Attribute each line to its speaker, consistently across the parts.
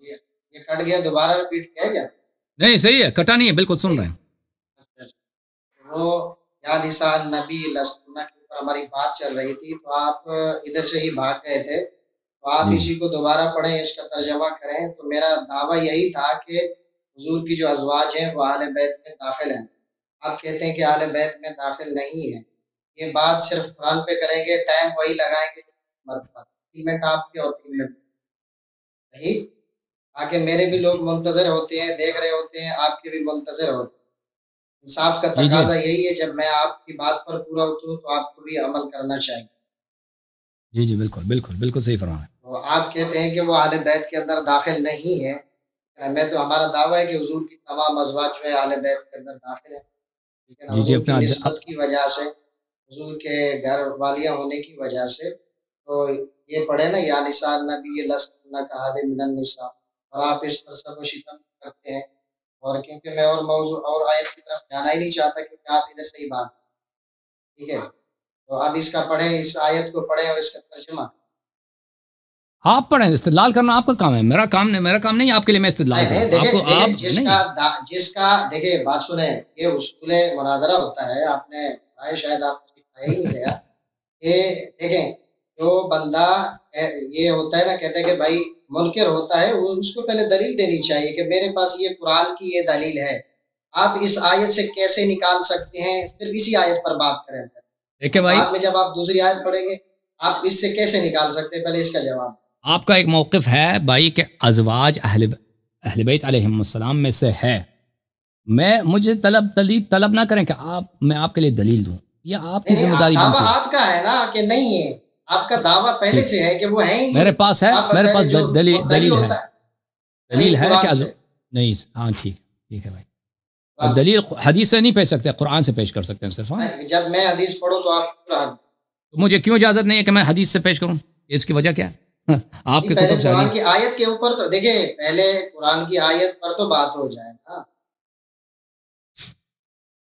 Speaker 1: یہ کٹ گیا، دوبارہ ریپیٹ کیا کیا؟
Speaker 2: نہیں صحیح ہے، کٹا نہیں ہے، بالکل سن رہے ہیں۔
Speaker 1: وہ یا نساء النبی لستن کے اوپر ہماری بات چل رہی تھی، تو آپ ادھر سے ہی بھاگ گئے تھے، تو آپ
Speaker 2: جی
Speaker 1: اسی کو دوبارہ پڑھیں، اس کا ترجمہ کریں۔ تو میرا دعویٰ یہی تھا کہ حضور کی جو ازواج ہیں وہ اہل بیت میں داخل ہیں، آپ کہتے ہیں کہ اہل بیت میں داخل نہیں ہے۔ یہ بات صرف قرآن پہ کریں گے، ٹائم وہی لگائیں گے، 3 منٹ آپ کے اور 3 منٹ صحیح، تاکہ میرے بھی لوگ منتظر ہوتے ہیں، دیکھ رہے ہوتے ہیں، آپ کے بھی منتظر ہوتے ہیں۔ انصاف کا
Speaker 2: جی
Speaker 1: تقاضا یہی ہے، جب میں آپ کی بات پر پورا اتروں تو آپ کو بھی عمل کرنا چاہیے۔
Speaker 2: جی جی بالکل بالکل بالکل صحیح فرما ہے۔
Speaker 1: تو آپ کہتے ہیں کہ وہ اہل بیت کے اندر داخل نہیں ہے، میں تو ہمارا دعویٰ ہے کہ حضور کی تمام ازواج جو ہے اہل بیت کے اندر داخل ہیں، ٹھیک ہے نا،
Speaker 2: جی جی
Speaker 1: حضور کی
Speaker 2: اپنا
Speaker 1: نسبت کی وجہ سے، حضور کے گھر والیاں ہونے کی وجہ سے۔ تو یہ پڑھے نا، یا نساء النبی لستن کاحد من النساء، اور آپ اس پر سب و شتم کرتے ہیں، اور کیونکہ میں اور موضوع اور آیت کی طرف جانا ہی نہیں چاہتا، کیونکہ آپ ادھر سے ہی بات، ٹھیک ہے، تو اب اس کا پڑھیں، اس آیت کو پڑھیں اور اس کا ترجمہ۔
Speaker 2: آپ پڑھیں، استدلال کرنا آپ کا کام ہے، میرا کام نہیں آپ کے لیے میں استدلال کروں آپ کو۔ آپ
Speaker 1: جس کا دیکھیں بات سنیں، یہ اصول مناظرہ ہوتا ہے، آپ نے شاید آپ کو سکھایا ہی نہیں گیا کہ دیکھیں جو بندہ یہ ہوتا ہے نا، کہتے ہیں کہ بھائی منکر ہوتا ہے، وہ اس کو پہلے دلیل دینی چاہیے کہ میرے پاس یہ قرآن کی یہ دلیل ہے، آپ اس آیت سے کیسے نکال سکتے ہیں، صرف اسی آیت پر بات کریں، بعد میں جب آپ دوسری آیت پڑھیں گے آپ اس سے کیسے نکال سکتے ہیں، پہلے اس کا جواب۔
Speaker 2: آپ کا ایک موقف ہے بھائی کہ ازواج اہل بیت علیہم السلام میں سے ہے، مجھے طلب نہ کریں کہ میں آپ کے لیے دلیل دوں، یہ آپ کی ذمہ داری بنتی ہے۔
Speaker 1: آپ کا ہے نا کہ نہیں ہے، آپ کا دعویٰ پہلے سے ہے کہ وہ ہے ہی نہیں،
Speaker 2: میرے پاس ہے، میرے پاس دلیل ہے، دلیل ہے کہ نہیں، ہاں ٹھیک ہے بھائی، دلیل حدیث سے نہیں پیش سکتے، قرآن سے پیش کر سکتے ہیں صرف۔
Speaker 1: جب میں حدیث پڑھوں تو آپ
Speaker 2: مجھے کیوں اجازت نہیں ہے کہ میں حدیث سے پیش کروں، اس کی وجہ کیا ہے؟ آپ کے کتب سے
Speaker 1: قرآن کی آیت کے اوپر تو دیکھیں، پہلے قرآن کی آیت پر تو بات ہو جائے نا،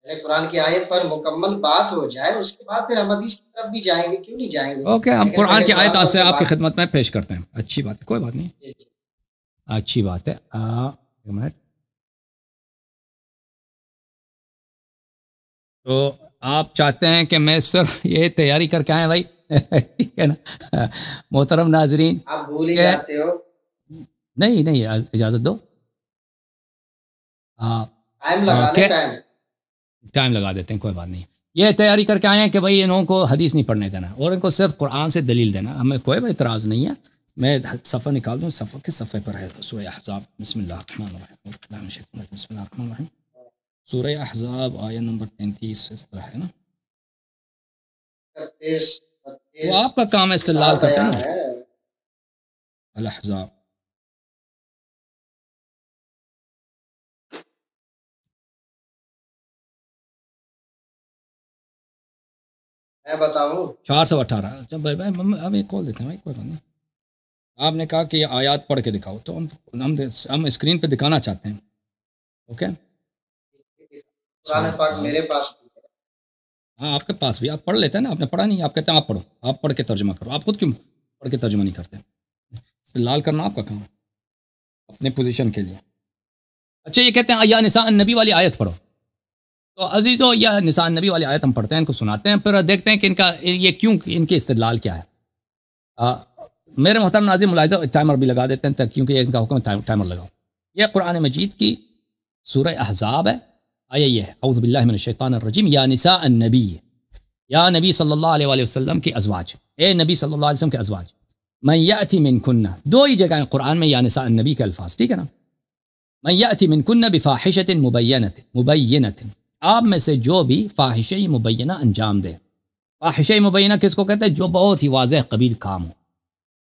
Speaker 1: پہلے قرآن کی آیت پر مکمل بات ہو جائے، اس کے بعد پھر ہم حدیث کی طرف بھی جائیں گے، کیوں نہیں جائیں گے؟
Speaker 2: اوکے، ہم قرآن کی آیت سے آپ کی خدمت میں پیش کرتے ہیں، اچھی بات ہے، کوئی بات نہیں، اچھی بات ہے۔ ایک منٹ، تو آپ چاہتے ہیں کہ میں صرف یہ تیاری کر کے آئے بھائی، ٹھیک ہے نا محترم ناظرین،
Speaker 1: آپ بھول ہی جاتے ہو۔
Speaker 2: نہیں اجازت دو، ٹائم لگا دیتے ہیں، کوئی بات نہیں، یہ تیاری کر کے آئے ہیں کہ بھائی انہوں کو حدیث نہیں پڑھنے دینا اور ان کو صرف قرآن سے دلیل دینا، ہمیں کوئی اعتراض نہیں ہے، میں صفحہ نکال دوں، صفحہ کس صفحے پر ہے؟ سورہ احزاب، بسم اللہ الرحمن الرحیم، بسم اللہ الرحمن الرحیم، سورہ احزاب آیت نمبر 33، اس طرح ہے نا، وہ آپ کا کام ہے استدلال کرتے ہیں نا، الاحزاب۔
Speaker 1: میں بتاؤں
Speaker 2: 418، ہم ایک کال دیتے ہیں بھائی، کوئی بات نہیں، آپ نے کہا کہ یہ آیات پڑھ کے دکھاؤ، تو ہم اسکرین پہ دکھانا چاہتے ہیں، اوکے؟
Speaker 1: قرآن پاک میرے پاس،
Speaker 2: ہاں آپ کے پاس بھی، آپ پڑھ لیتے ہیں نا، آپ نے پڑھا نہیں، آپ کہتے ہیں آپ پڑھو، آپ پڑھ کے ترجمہ کرو، آپ خود کیوں پڑھ کے ترجمہ نہیں کرتے؟ استدلال کرنا آپ کا کام ہے اپنے پوزیشن کے لیے۔ اچھا، یہ کہتے ہیں یا نساء النبی والی آیت پڑھو، تو عزیزو یا نساء النبی والی آیت ہم پڑھتے ہیں، ان کو سناتے ہیں، پھر دیکھتے ہیں کہ ان کا یہ کیوں، ان کے استدلال کیا ہے۔ میرے محترم ناظرین ملاحظہ، ٹائمر بھی لگا دیتے ہیں کیونکہ یہ ان کا حکم ہے ٹائمر لگاؤ۔ یہ قرآن مجید کی سورہ احزاب ہے، آیا یہ ہے، اعوذ باللہ من الشیطان الرجیم، یا نساء النبی، یا نبی صلی اللہ علیہ وآلہ وسلم کی ازواج، اے نبی صلی اللہ علیہ وسلم کے ازواج، من یأتی منکن، دو ہی جگہ قرآن میں یا نساء النبی کے الفاظ، ٹھیک ہے نا، من یأتی منکن بفاحشۃ مبینۃ، آپ میں سے جو بھی فاحشہ مبینہ انجام دے۔ فاحشہ مبینہ کس کو کہتے ہیں؟ جو بہت ہی واضح قبیح کام ہو،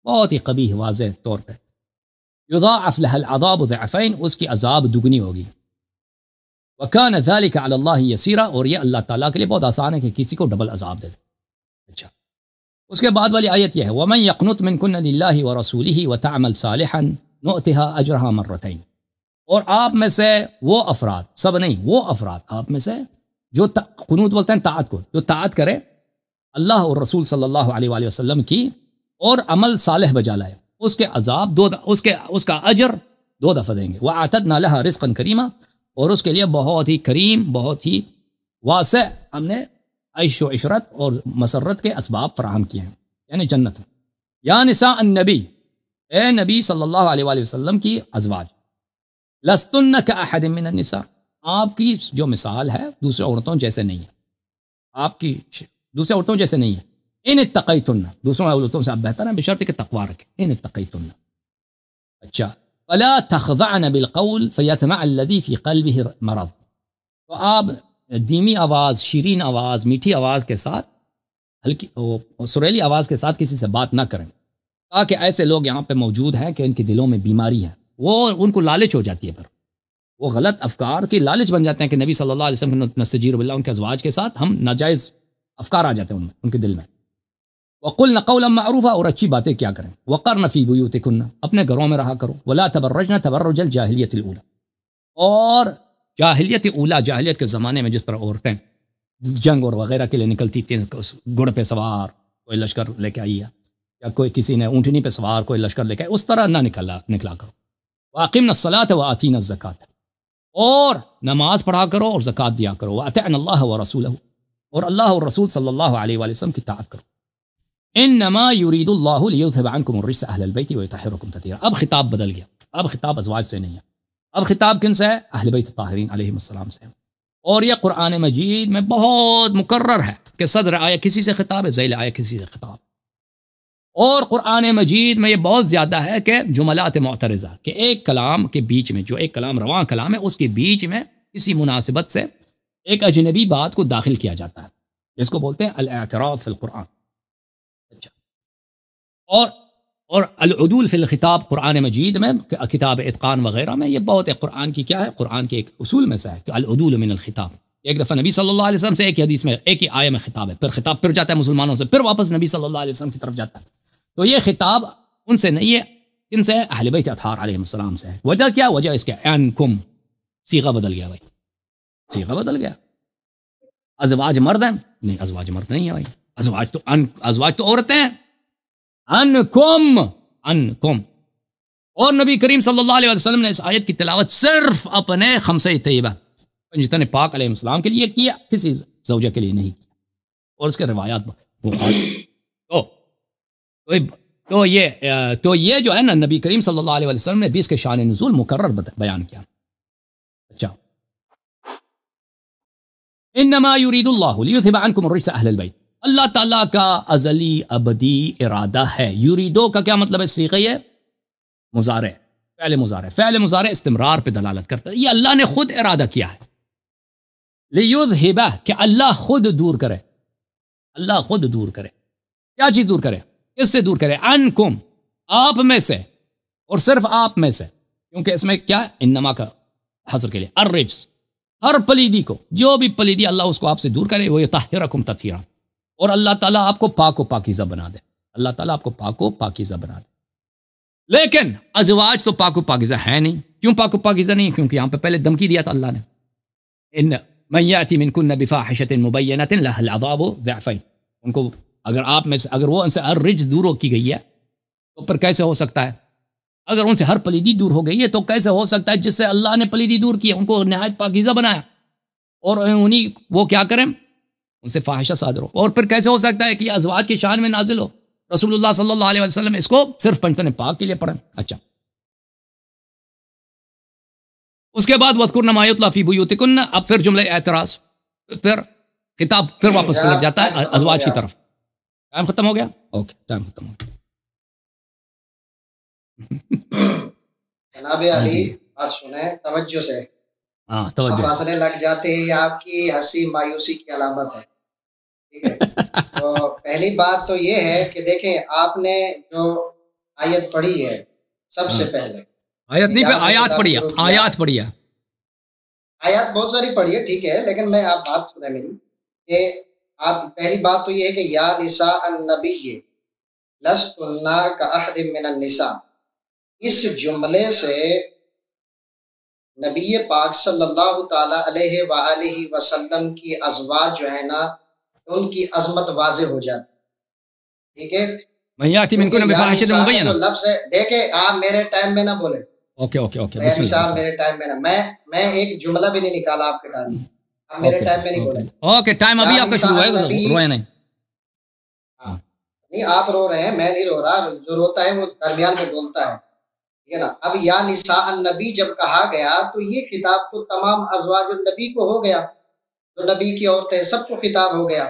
Speaker 2: بہت ہی قبیح واضح طور پہ، یضاعف لها العذاب ضعفین، اس کی عذاب دگنی ہوگی، وکان ذلک علی اللہ یسیرا، اور یہ اللہ تعالیٰ کے لیے بہت آسان ہے کہ کسی کو ڈبل عذاب دے دے۔ اچھا، اس کے بعد والی آیت یہ ہے، ومن یقنط منکن للہ ورسولہ وتعمل صالحا نؤتها اجرها مرتین، اور آپ میں سے وہ افراد، سب نہیں، وہ افراد آپ میں سے جو قنوت بولتے ہیں طاعت کو، جو طاعت کرے اللہ اور رسول صلی اللہ علیہ وآلہ وسلم کی اور عمل صالح بجا لائے، اس کے عذاب اس کا اجر 2 دفعہ دیں گے. وَأَعْتَدْنَا لَهَا رِزْقًا كَرِيمًا، اور اس کے لیے بہت ہی کریم، بہت ہی واسع ہم نے عیش و عشرت اور مسرت کے اسباب فراہم کیے ہیں، یعنی جنت. یا نساء النبی، اے نبی صلی اللہ علیہ وآلہ وسلم کی ازواج، لستن کأحد من النساء، آپ کی جو مثال ہے دوسرے عورتوں جیسے نہیں ہے، آپ کی دوسرے عورتوں جیسے نہیں ہے. ان اتقیتن، دوسروں عورتوں سے آپ بہتر ہیں بشرط کہ تقوی رکھیں. ان اتقیتن. اچھا، فلا تخضعن بالقول فیطمع الذی فی قلبہ مرض، تو آپ دھیمی آواز، شیرین آواز، میٹھی آواز کے ساتھ، ہلکی سریلی آواز کے ساتھ کسی سے بات نہ کریں، تاکہ ایسے لوگ یہاں پہ موجود ہیں کہ ان کے دلوں میں بیماری ہے، وہ ان کو لالچ ہو جاتی ہے، پر وہ غلط افکار کی لالچ بن جاتے ہیں کہ نبی صلی اللہ علیہ وسلم نستجیر باللہ، ان کے ازواج کے ساتھ ہم ناجائز افکار آ جاتے ہیں ان کے دل میں. وَقُلْنَ قَوْلًا مَعْرُوفًا، اور اچھی باتیں کیا کریں. وَقَرْنَ فِي بُيُوتِكُنَّ، اپنے گھروں میں رہا کرو. وَلَا تَبَرَّجْنَ تَبَرُّجَ الْجَاهِلِيَّةِ الْأُولَى، اور جاہلیت اولا، جاہلیت کے زمانے میں جس طرح عورتیں جنگ اور وغیرہ کے لیے نکلتی تھیں، گھوڑے پہ سوار کوئی لشکر لے کے آئی ہے، یا کوئی کسی نے اونٹنی پہ سوار کوئی لشکر لے کے آئی، اس طرح نہ نکلا کرو. وَأَقِمْنَ الصَّلَاةَ وَآتِينَ الزَّكَاةَ، اور نماز پڑھا کرو اور زکوٰۃ دیا کرو. وَأَطِعْنَ اللَّهَ وَرَسُولَهُ، اور اللہ اور رسول صلی اللہ علیہ وآلہ وسلم کی طاعت کرو. انما يريد الله ليذهب عنكم الرجس اهل البيت ويطهركم تطهيرا. اب خطاب بدل گیا، اب خطاب ازواج سے نہیں ہے، اب خطاب کن سے ہے؟ اہل بیت طاہرین علیہم السلام سے. اور یہ قرآن مجید میں بہت مکرر ہے کہ صدر آیا کسی سے خطاب ہے، ذیل آیا کسی سے خطاب. اور قرآن مجید میں یہ بہت زیادہ ہے کہ جملات معترضہ، کہ ایک کلام کے بیچ میں، جو ایک کلام رواں کلام ہے، اس کے بیچ میں کسی مناسبت سے ایک اجنبی بات کو داخل کیا جاتا ہے، جس کو بولتے ہیں الاعتراض فی القرآن. اچھا، اور العدول فی الخطاب قرآن مجید میں، کتاب اتقان وغیرہ میں، یہ بہت ایک قرآن کی کیا ہے، قرآن کے ایک اصول میں سے ہے کہ العدول من الخطاب. ایک دفعہ نبی صلی اللہ علیہ وسلم سے ایک ہی حدیث میں ایک ہی آیے میں خطاب ہے، پھر خطاب پھر جاتا ہے مسلمانوں سے، پھر واپس نبی صلی اللہ علیہ وسلم کی طرف جاتا ہے. تو یہ خطاب ان سے نہیں ہے، ان سے اہل بیت اطہار علیہ السلام سے ہے. وجہ کیا؟ وجہ اس کے انکم، صیغہ بدل گیا بھائی، صیغہ بدل گیا. ازواج مرد ہیں؟ نہیں، ازواج مرد نہیں ہے بھائی، ازواج تو عورتیں ہیں. انکم. اور نبی کریم صلی اللہ علیہ وسلم نے اس آیت کی تلاوت صرف اپنے خمسہ طیبہ پنجتن پاک علیہ السلام کے لیے کیا، کسی زوجہ کے لیے نہیں کیا. اور اس کے روایات تو یہ جو ہے نا، نبی کریم صلی اللہ علیہ وسلم نے بھی اس کے شان نزول مکرر بیان کیا. اچھا، انما یرید اللہ لیذھب عنکم الرجس اہل البیت، اللہ تعالیٰ کا ازلی ابدی ارادہ ہے. یریدو کا کیا مطلب ہے؟ صیغہ ہے مضارع، فعل مضارع استمرار پہ دلالت کرتا ہے. یہ اللہ نے خود ارادہ کیا ہے. لیذھب، کہ اللہ خود دور کرے، اللہ خود دور کرے. کیا چیز دور کرے؟ کس سے دور کرے؟ عنکم، آپ میں سے، اور صرف آپ میں سے، کیونکہ اس میں کیا انما کا حصر کے لیے، الرجس، ہر پلیدی کو، جو بھی پلیدی اللہ اس کو آپ سے دور کرے. وہ یطہرکم تطہیرا، اور اللہ تعالیٰ آپ کو پاک و پاکیزہ بنا دے. اللہ تعالیٰ آپ کو پاک و پاکیزہ بنا دے. لیکن ازواج تو پاک و پاکیزہ ہے نہیں. کیوں پاک و پاکیزہ نہیں؟ کیونکہ یہاں پہ پہلے دھمکی دیا تھا اللہ نے، ان من یأتی منکن بفاحشۃ مبینۃ لها العذاب ضعفین. ان کو اگر آپ میں سے، اگر وہ ان سے ہر رجس دور کی گئی ہے، تو پھر کیسے ہو سکتا ہے؟ اگر ان سے ہر پلیدی دور ہو گئی ہے تو کیسے ہو سکتا ہے جس سے اللہ نے پلیدی دور کی ہے، ان کو نہایت پاکیزہ بنایا، اور انہیں وہ کیا کریں، ان سے فاحشہ صادر ہو. اور پھر کیسے ہو سکتا ہے کہ ازواج کی شان میں نازل ہو؟ رسول اللہ صلی اللہ علیہ وسلم اس کو صرف پنجتن پاک کے لیے پڑھیں. اچھا، اس کے بعد وَاذْكُرْنَ مَا يُتْلَىٰ فِي بُيُوتِكُنَّ، اب پھر جملہ اعتراض، پھر خطاب پھر واپس پلٹ جاتا ہے ازواج کی طرف. ٹائم ختم ہو گیا؟ اوکے، ٹائم ختم ہو گیا.
Speaker 1: جناب علی، بات سنیں توجہ سے.
Speaker 2: ہاں، توجہ.
Speaker 1: آپ ہنسنے لگ جاتے ہیں، یہ آپ کی ہنسی مایوسی کی علامت ہے. ٹھیک ہے، تو پہلی بات تو یہ ہے کہ دیکھیں، آپ نے جو آیت پڑھی ہے سب سے پہلے،
Speaker 2: آیت نہیں پہ آیات پڑھی ہے، آیات پڑھی ہے،
Speaker 1: آیات بہت ساری پڑھی ہے، ٹھیک ہے، لیکن میں آپ بات سنیں میری، کہ آپ پہلی بات تو یہ ہے کہ یا نساء النبی لستن کاحد من النساء، اس جملے سے نبی پاک صلی اللہ تعالی علیہ وآلہ وسلم کی ازواج جو ہے نا، ان کی عظمت واضح ہو جاتی. ٹھیک ہے،
Speaker 2: من یاتی منکن بفاحشۃ مبینہ،
Speaker 1: جو لفظ ہے، دیکھیں آپ میرے ٹائم میں نہ بولے،
Speaker 2: اوکے اوکے اوکے
Speaker 1: بیانی صاحب میرے ٹائم میں نا میں ایک جملہ بھی نہیں نکالا آپ کے ٹائم میں، آپ میرے ٹائم میں نہیں بولے.
Speaker 2: اوکے ٹائم ابھی آپ کا شروع ہے، روئے نہیں.
Speaker 1: نہیں آپ رو رہے ہیں، میں نہیں رو رہا، جو روتا ہے وہ درمیان میں بولتا ہے، ٹھیک ہے نا. اب یا نساء النبی جب کہا گیا تو یہ خطاب تو تمام ازواج النبی کو ہو گیا، جو نبی کی عورتیں سب کو خطاب ہو گیا،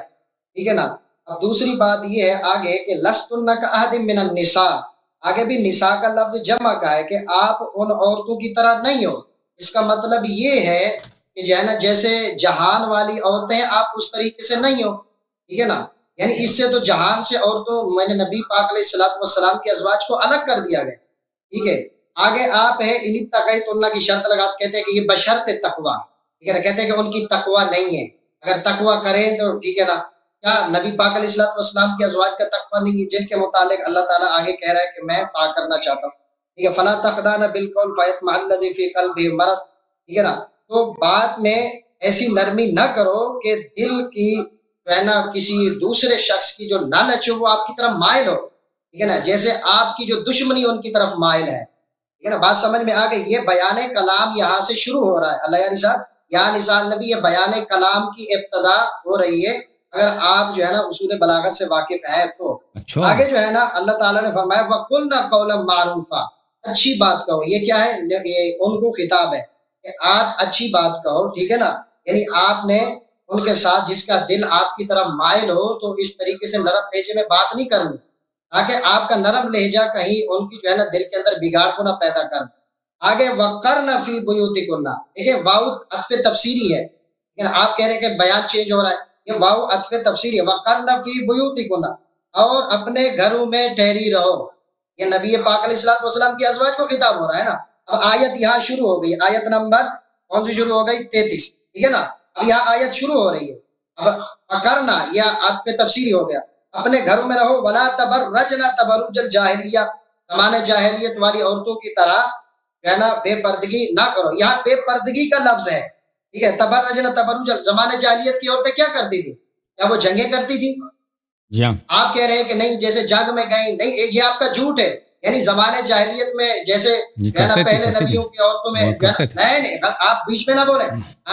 Speaker 1: ٹھیک ہے نا. اب دوسری بات یہ ہے آگے کہ لستن کاحد من النساء، آگے بھی نساء کا لفظ جمع کا ہے کہ آپ ان عورتوں کی طرح نہیں ہو. اس کا مطلب یہ ہے کہ جو ہے نا جیسے جہان والی عورتیں آپ اس طریقے سے نہیں ہو، ٹھیک ہے نا. یعنی اس سے تو جہان سے عورتوں میں نے نبی پاک علیہ الصلوۃ والسلام کے ازواج کو الگ کر دیا گیا، ٹھیک ہے. آگے آپ ہے ان تقیتن کی شرط لگا کہتے ہیں کہ یہ بشرط تقوی، ٹھیک ہے نا. کہتے ہیں کہ ان کی تقوی نہیں ہے، اگر تقوی کریں تو ٹھیک ہے نا. کیا نبی پاک علیہ الصلوۃ والسلام کے ازواج کا تقوی نہیں ہے جن کے متعلق اللہ تعالیٰ آگے کہہ رہا ہے کہ میں پاک کرنا چاہتا ہوں، ٹھیک ہے. فلا تخضعن بالقول فیطمع الذی فی قلبہ مرض، ٹھیک ہے نا. تو بات میں ایسی نرمی نہ کرو کہ دل کی جو ہے نا کسی دوسرے شخص کی جو لالچ ہو وہ آپ کی طرف مائل ہو، ٹھیک ہے نا. جیسے آپ کی جو دشمنی ان کی طرف مائل ہے، ٹھیک ہے نا. بات سمجھ میں آ گئی. یہ بیان کلام یہاں سے شروع ہو رہا ہے. اللہ یعنی صاحب یا نساء النبی، یہ بیان کلام کی ابتدا ہو رہی ہے اگر آپ جو ہے نا اصول بلاغت سے واقف ہیں تو. آگے جو ہے نا اللہ تعالیٰ نے فرمایا وَقُلْنَا قَوْلًا مَعْرُوفًا، اچھی بات کہو. یہ کیا ہے؟ یہ ان کو خطاب ہے کہ آپ اچھی بات کہو، ٹھیک ہے نا. یعنی آپ نے ان کے ساتھ جس کا دل آپ کی طرف مائل ہو تو اس طریقے سے نرم لہجے میں بات نہیں کرنی تاکہ آپ کا نرم لہجہ کہیں ان کی جو ہے نا دل کے اندر بگاڑ کو نہ پیدا کر. آگے وَقَرْنَ فِي بُيُوتِكُنَّ، دیکھیں واو عطف تفسیری ہے، لیکن آپ کہہ رہے ہیں کہ بیان چینج ہو رہا ہے، یہ واو عطف تفسیری ہے. وَقَرْنَ فِي بُيُوتِكُنَّ، اور اپنے گھروں میں ٹھہری رہو. یہ نبی پاک علیہ الصلوۃ والسلام کی ازواج کو خطاب ہو رہا ہے نا. اب آیت یہاں شروع ہو گئی، آیت نمبر کون سی شروع ہو گئی؟ 33، ٹھیک ہے نا. اب یہاں آیت شروع ہو رہی ہے. اب وَقَرْنَ یا عطف تفسیری ہو گیا، اپنے گھروں میں رہو. وَلَا تَبَرَّجْنَ تَبَرُّجَ الْجَاهِلِيَّةِ، زمانۂ جاہلیت والی عورتوں کی طرح جو ہے نا بے پردگی نہ کرو. یہاں بے پردگی کا لفظ ہے، ٹھیک ہے. تبرجن تبرج، زمانے جاہلیت کی عورتیں کیا کرتی تھی؟ کیا وہ جنگیں کرتی تھی؟
Speaker 2: جی ہاں.
Speaker 1: آپ کہہ رہے ہیں کہ نہیں جیسے جنگ میں گئیں، نہیں، یہ آپ کا جھوٹ ہے. یعنی زمانے جاہلیت میں جیسے پہلے نبیوں کی عورتوں میں نہیں، آپ بیچ میں نہ بولیں،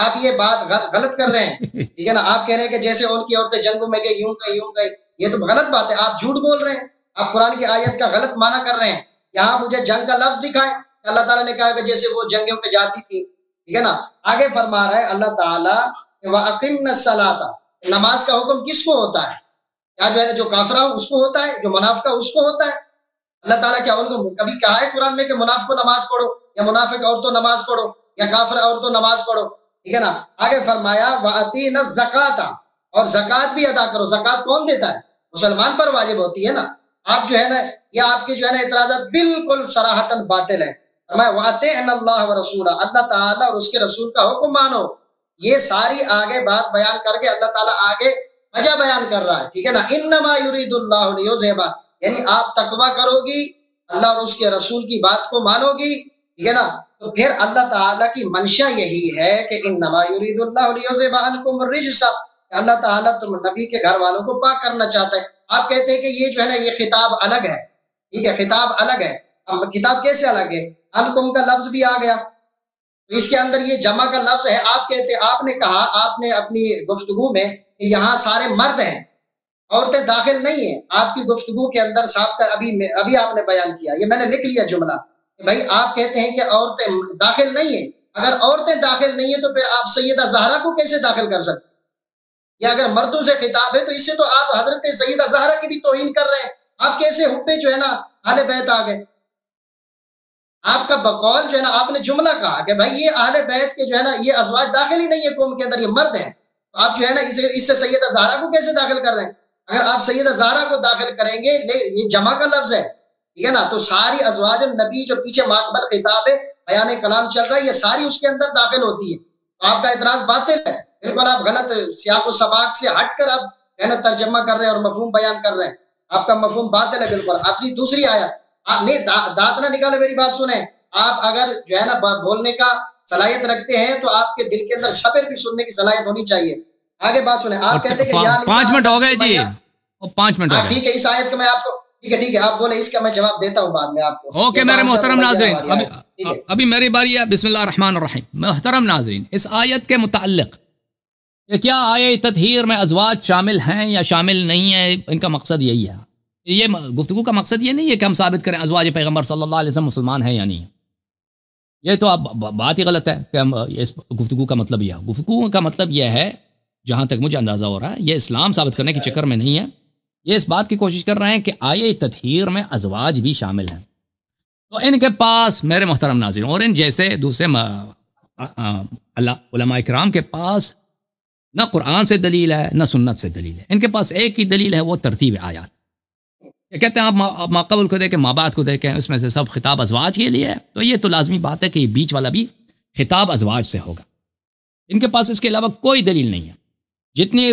Speaker 1: آپ یہ بات غلط کر رہے ہیں، ٹھیک ہے نا. آپ کہہ رہے ہیں کہ جیسے ان کی عورتیں جنگوں میں گئی، یوں گئی، یہ تو غلط بات ہے. آپ جھوٹ بول رہے ہیں، آپ قرآن کی آیت کا غلط معنی کر رہے ہیں. یہاں مجھے جنگ کا لفظ دکھائے. اللہ تعالیٰ نے کہا کہ جیسے وہ جنگوں پہ جاتی تھی، ٹھیک ہے نا. آگے فرما رہا ہے اللہ تعالیٰ وَأَقِمْنَ الصَّلَاةَ، نماز کا حکم کس کو ہوتا ہے؟ کیا جو ہے جو کافرہ اس کو ہوتا ہے، جو منافقہ اس کو ہوتا ہے؟ اللہ تعالیٰ کیا ان کو کبھی کہا ہے قرآن میں کہ منافق نماز پڑھو، یا منافق عورتوں نماز پڑھو، یا کافر عورتوں نماز پڑھو، ٹھیک ہے نا. آگے فرمایا وَأَتِينَ الزَّكَاةَ، اور زکوٰۃ بھی ادا کرو. زکوٰۃ کون دیتا ہے؟ مسلمان پر واجب ہوتی ہے نا. آپ جو ہے نا یہ آپ کے جو ہے نا اعتراضات بالکل صراحتاً باطل ہے. فرمایا وَأَطِعْنَ اللَّهَ وَرَسُولَهُ، اللہ تعالیٰ اور اس کے رسول کا حکم مانو. یہ ساری آگے بات بیان کر کے اللہ تعالیٰ آگے وجہ بیان کر رہا ہے، ٹھیک ہے نا. انما یرید اللہ لیذھب، یعنی آپ تقوی کرو گی، اللہ اور اس کے رسول کی بات کو مانو گی، ٹھیک ہے نا. تو پھر اللہ تعالیٰ کی منشا یہی ہے کہ انما یرید اللہ لیذھب عنکم الرجس، اللہ تعالیٰ تم نبی کے گھر والوں کو پاک کرنا چاہتا ہے. آپ کہتے ہیں کہ یہ جو ہے نا یہ خطاب الگ ہے، ٹھیک ہے، خطاب الگ ہے. اب کتاب کیسے الگ ہے؟ انکم کا لفظ بھی آ گیا تو اس کے اندر یہ جمع کا لفظ ہے. آپ کہتے، آپ نے کہا، آپ نے اپنی گفتگو میں کہ یہاں سارے مرد ہیں، عورتیں داخل نہیں ہیں. آپ کی گفتگو کے اندر صاحب ابھی آپ نے بیان کیا، یہ میں نے لکھ لیا جملہ کہ بھائی آپ کہتے ہیں کہ عورتیں داخل نہیں ہیں. اگر عورتیں داخل نہیں ہیں تو پھر آپ سیدہ زہرا کو کیسے داخل کر سکتے؟ یا اگر مردوں سے خطاب ہے تو اس سے تو آپ حضرت سیدہ زہرا کی بھی توہین کر رہے ہیں. آپ کیسے حب جو ہے نا اہل بیت آ گئے؟ آپ کا بقول جو ہے نا آپ نے جملہ کہا کہ بھائی یہ اہل بیت کے جو ہے نا یہ ازواج داخل ہی نہیں ہے قوم کے اندر، یہ مرد ہیں. تو آپ جو ہے نا اس سے سیدہ زہرا کو کیسے داخل کر رہے ہیں؟ اگر آپ سیدہ زہرا کو داخل کریں گے، یہ جمع کا لفظ ہے، ٹھیک ہے نا. تو ساری ازواج النبی جو پیچھے ماقبل خطاب ہے، بیان کلام چل رہا ہے، یہ ساری اس کے اندر داخل ہوتی ہے. تو آپ کا اعتراض باطل ہے، بالکل آپ غلط سیاق و سباق سے ہٹ کر آپ ہے نا ترجمہ کر رہے ہیں اور مفہوم بیان کر رہے ہیں. آپ کا مفہوم باطل ہے بالکل. اپنی دوسری آیت آپ نے دانت نہ نکالے، میری بات سنیں. آپ اگر جو ہے نا بولنے کا صلاحیت رکھتے ہیں تو آپ کے دل کے اندر صبر بھی سننے کی صلاحیت ہونی چاہیے. آگے بات سنیں. آپ کہتے ہیں کہ
Speaker 2: 5 منٹ ہو گئے جی، 5 منٹ ہو گئے.
Speaker 1: ٹھیک ہے، اس آیت کو میں آپ کو ٹھیک ہے آپ بولے، اس کا میں جواب دیتا ہوں بعد میں آپ کو.
Speaker 2: اوکے میرے محترم ناظرین،
Speaker 1: ٹھیک ہے.
Speaker 2: ابھی میری باری ہے. بسم اللہ الرحمن الرحیم. محترم ناظرین، اس آیت کے متعلق کہ کیا آیہ تطہیر میں ازواج شامل ہیں یا شامل نہیں ہیں، ان کا مقصد یہی ہے. یہ گفتگو کا مقصد یہ نہیں ہے کہ ہم ثابت کریں ازواج پیغمبر صلی اللہ علیہ وسلم مسلمان ہیں یا نہیں. یہ تو اب بات ہی غلط ہے کہ ہم اس گفتگو کا مطلب یہ ہے. گفتگو کا مطلب یہ ہے، جہاں تک مجھے اندازہ ہو رہا ہے، یہ اسلام ثابت کرنے کے چکر میں نہیں ہے. یہ اس بات کی کوشش کر رہے ہیں کہ آیہ تطہیر میں ازواج بھی شامل ہیں. تو ان کے پاس میرے محترم ناظرین اور ان جیسے دوسرے علماء کرام کے پاس نہ قرآن سے دلیل ہے نہ سنت سے دلیل ہے. ان کے پاس ایک ہی دلیل ہے، وہ ترتیب آیات. یہ کہتے ہیں آپ ما قبل کو دیکھیں، ما بعد کو دیکھیں، اس میں سے سب خطاب ازواج کے لیے ہے. تو یہ تو لازمی بات ہے کہ یہ بیچ والا بھی خطاب ازواج سے ہوگا. ان کے پاس اس کے علاوہ کوئی دلیل نہیں ہے. جتنی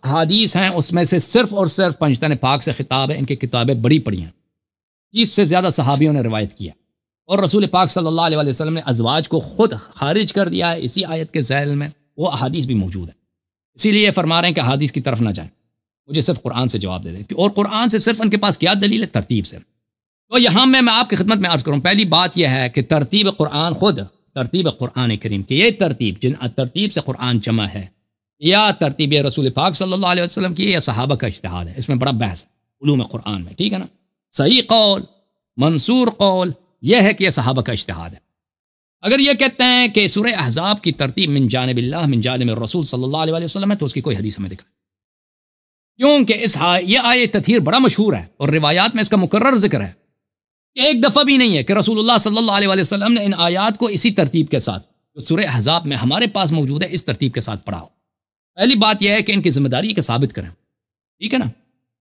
Speaker 2: حدیث ہیں اس میں سے صرف اور صرف پنجتن پاک سے خطاب ہے. ان کی کتابیں بڑی پڑی ہیں، 30 سے زیادہ صحابیوں نے روایت کیا، اور رسول پاک صلی اللہ علیہ وسلم نے ازواج کو خود خارج کر دیا ہے اسی آیت کے ذیل میں. وہ احادیث بھی موجود ہے. اسی لیے فرما رہے ہیں کہ حدیث کی طرف نہ جائیں، مجھے صرف قرآن سے جواب دے دیں. اور قرآن سے صرف ان کے پاس کیا دلیل ہے؟ ترتیب سے. تو یہاں میں آپ کی خدمت میں عرض کروں، پہلی بات یہ ہے کہ ترتیب قرآن، خود ترتیب قرآن کریم کہ یہ ترتیب جن ترتیب سے قرآن جمع ہے، یا ترتیب رسول پاک صلی اللہ علیہ وسلم کی، یا صحابہ کا اجتہاد ہے. اس میں بڑا بحث ہے علوم قرآن میں، ٹھیک ہے نا. صحیح قول، منصور قول یہ ہے کہ یہ صحابہ کا اجتہاد ہے. اگر یہ کہتے ہیں کہ سورہ احزاب کی ترتیب من جانب اللہ من جانب الرسول صلی اللہ علیہ وسلم ہے، تو اس کی کوئی حدیث ہمیں دکھائے. کیونکہ یہ آیہ تطہیر بڑا مشہور ہے اور روایات میں اس کا مکرر ذکر ہے. ایک دفعہ بھی نہیں ہے کہ رسول اللہ صلی اللہ علیہ وسلم نے ان آیات کو اسی ترتیب کے ساتھ جو سورہ احزاب میں ہمارے پاس موجود ہے اس ترتیب کے ساتھ پڑھا ہو. پہلی بات یہ ہے کہ ان کی ذمہ داری کو ثابت کریں، ٹھیک ہے نا،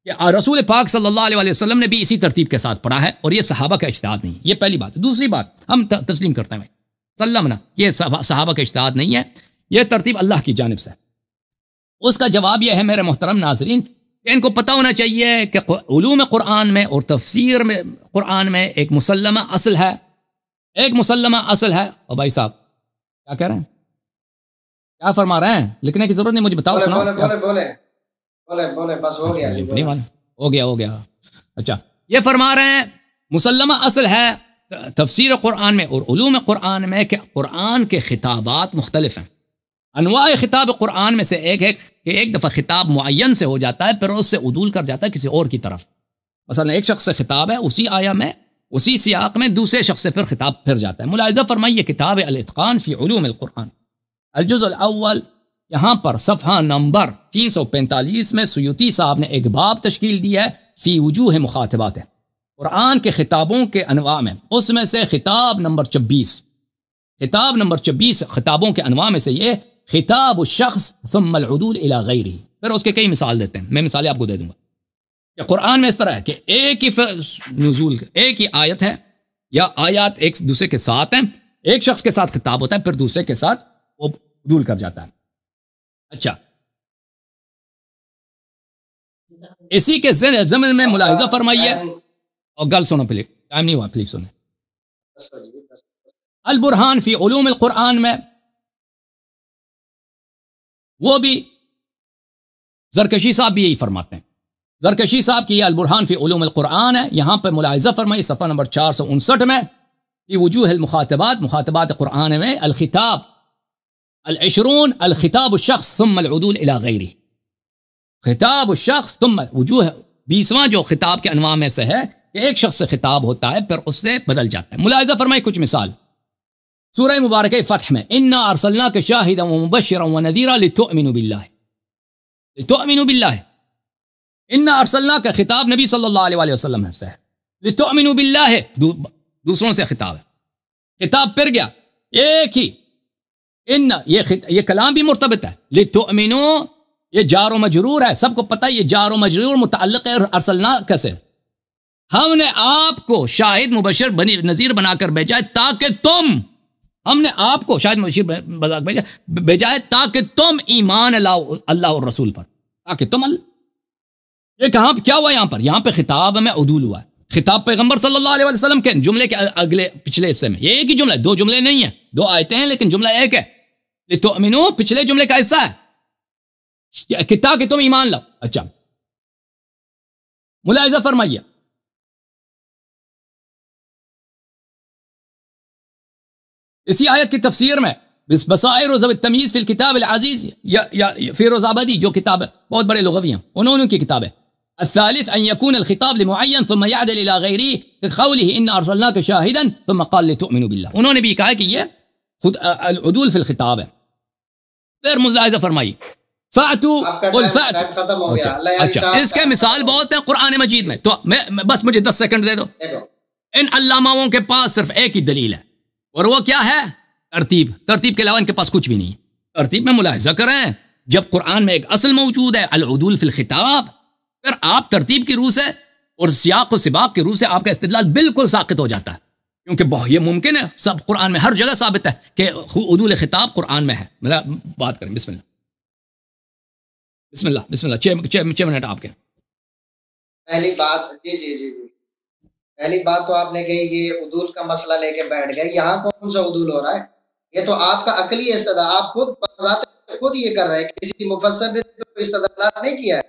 Speaker 2: کہ رسول پاک صلی اللہ علیہ وسلم نے بھی اسی ترتیب کے ساتھ پڑھا ہے اور یہ صحابہ کا اجتہاد نہیں. یہ پہلی بات. دوسری بات ہم تسلیم کرتے ہیں سلمنا، یہ صحابہ کا اجتہاد نہیں ہے، یہ ترتیب اللہ کی جانب سے. اس کا جواب یہ ہے میرے محترم ناظرین کہ ان کو پتہ ہونا چاہیے کہ علوم قرآن میں اور تفسیر میں قرآن میں ایک مسلمہ اصل ہے، ایک مسلمہ اصل ہے. اور بھائی صاحب کیا کہہ رہے ہیں، کیا فرما رہے ہیں؟ لکھنے کی ضرورت نہیں، مجھے بتاؤ.
Speaker 1: بولے بس ہو گیا،
Speaker 2: ہو گیا. اچھا، یہ فرما رہے ہیں مسلمہ اصل ہے تفسیر قرآن میں اور علوم قرآن میں کہ قرآن کے خطابات مختلف ہیں. انواع خطاب قرآن میں سے ایک ہے کہ ایک دفعہ خطاب معین سے ہو جاتا ہے پھر اس سے عدول کر جاتا ہے کسی اور کی طرف. مثلا ایک شخص سے خطاب ہے، اسی آیا میں اسی سیاق میں دوسرے شخص سے پھر خطاب پھر جاتا ہے. ملاحظہ فرمائیے کتاب الاتقان فی علوم القرآن الجزء الاول، یہاں پر صفحہ نمبر 345 میں سیوطی صاحب نے ایک باب تشکیل دیا ہے فی وجوہ مخاطبات ہے قرآن کے خطابوں کے انواع میں. اس میں سے خطاب نمبر 26 خطابوں کے انواع میں سے یہ خطاب الشخص ثم العدول الى غیرہ. پھر اس کے کئی مثال دیتے ہیں، میں مثالیں آپ کو دے دوں گا. کہ قرآن میں اس طرح ہے کہ ایک ہی نزول ایک ہی آیت ہے یا آیات ایک دوسرے کے ساتھ ہیں، ایک شخص کے ساتھ خطاب ہوتا ہے پھر دوسرے کے ساتھ وہ عدول کر جاتا ہے. اچھا، اسی کے ضمن میں ملاحظہ فرمائیے اور گل سنو پلیز، ٹائم نہیں ہوا، پلیز سنیں. البرہان فی علوم القرآن میں وہ بھی زرکشی صاحب بھی یہی فرماتے ہیں. زرکشی صاحب کی یہ البرہان فی علوم القرآن ہے. یہاں پہ ملاحظہ فرمائیے صفحہ نمبر 459 میں فی وجوہ المخاطبات، مخاطبات قرآن میں الخطاب العشرون الخطاب الشخص ثم العدول الى غیرہ. خطاب الشخص ثم وجوہ 20واں جو خطاب کے انواع میں سے ہے کہ ایک شخص سے خطاب ہوتا ہے پھر اس سے بدل جاتا ہے. ملاحظہ فرمائے کچھ مثال سورہ مبارکہ فتح میں انا ارسلناک شاہدا ومبشرا ونذیرا لتؤمنوا باللہ. انا ارسلناک خطاب نبی صلی اللہ علیہ وسلم سے ہے، لتؤمنوا باللہ دوسروں سے خطاب ہے. خطاب پھر گیا ایک ہی ان یہ کلام بھی مرتبط ہے. لتؤمنوا یہ جار و مجرور ہے، سب کو پتہ ہے یہ جار و مجرور متعلق ہے ارسلناک سے. ہم نے آپ کو شاہد مبشر نذیر بنا کر بھیجا ہے تاکہ تم، ہم نے آپ کو شاہد مبشر بھیجا ہے تاکہ تم ایمان اللہ اور رسول پر، تاکہ تم یہ کہاں کیا ہوا یہاں پہ خطاب میں عدول ہوا ہے. خطاب پیغمبر صلی اللہ علیہ وسلم کے جملے کے اگلے پچھلے حصے میں، یہ ایک ہی جملہ ہے، دو جملے نہیں ہیں، دو آیتیں ہیں لیکن جملہ ایک ہے. لتؤمنوا پچھلے جملے کا حصہ ہے کتاب کہ تم ایمان لاؤ. اچھا، ملاحظہ فرمائیے اسی آیت کی تفسیر میں بصائر و ذوی التمییز فی الکتاب العزیز یا فیروز آبادی جو کتاب ہے، بہت بڑے لغوی ہیں، انہوں نے کی کتاب ہے الثالث ان يكون الخطاب لمعين ثم يعدل الى غيره كقوله ان ارسلناك شاهدا ثم قال لتؤمنوا بالله. انہوں نے بھی کہا کہ یہ خود العدول فی الخطاب ہے. پھر ملاحظہ فرمائی فاتوا قل فاتوا. اچھا اس کے مثال بہت ہیں قرآن مجید میں، تو میں بس مجھے 10 سیکنڈ دے دو. ان علاماؤں کے پاس صرف ایک ہی دلیل ہے، اور وہ کیا ہے؟ ترتیب کے علاوہ ان کے پاس کچھ بھی نہیں. ترتیب میں ملاحظہ کریں، جب قرآن میں ایک اصل موجود ہے العدول فی الخطاب، پھر آپ ترتیب کی روح سے اور سیاق و سباق کی روح سے آپ کا استدلال بالکل ساقط ہو جاتا ہے، کیونکہ یہ ممکن ہے سب قرآن میں ہر جگہ ثابت ہے کہ عدول خطاب قرآن میں ہے. بات کریں بسم اللہ بسم اللہ بسم اللہ. 6 منٹ آپ کے.
Speaker 1: پہلی بات جی پہلی بات تو آپ نے کہی کہ عدول کا مسئلہ لے کے بیٹھ گئے. یہاں کون سا عدول ہو رہا ہے؟ یہ تو آپ کا عقلی استدلال، آپ خود یہ کر رہے ہیں، کسی مفسر نے تو استدلال نہیں کیا ہے.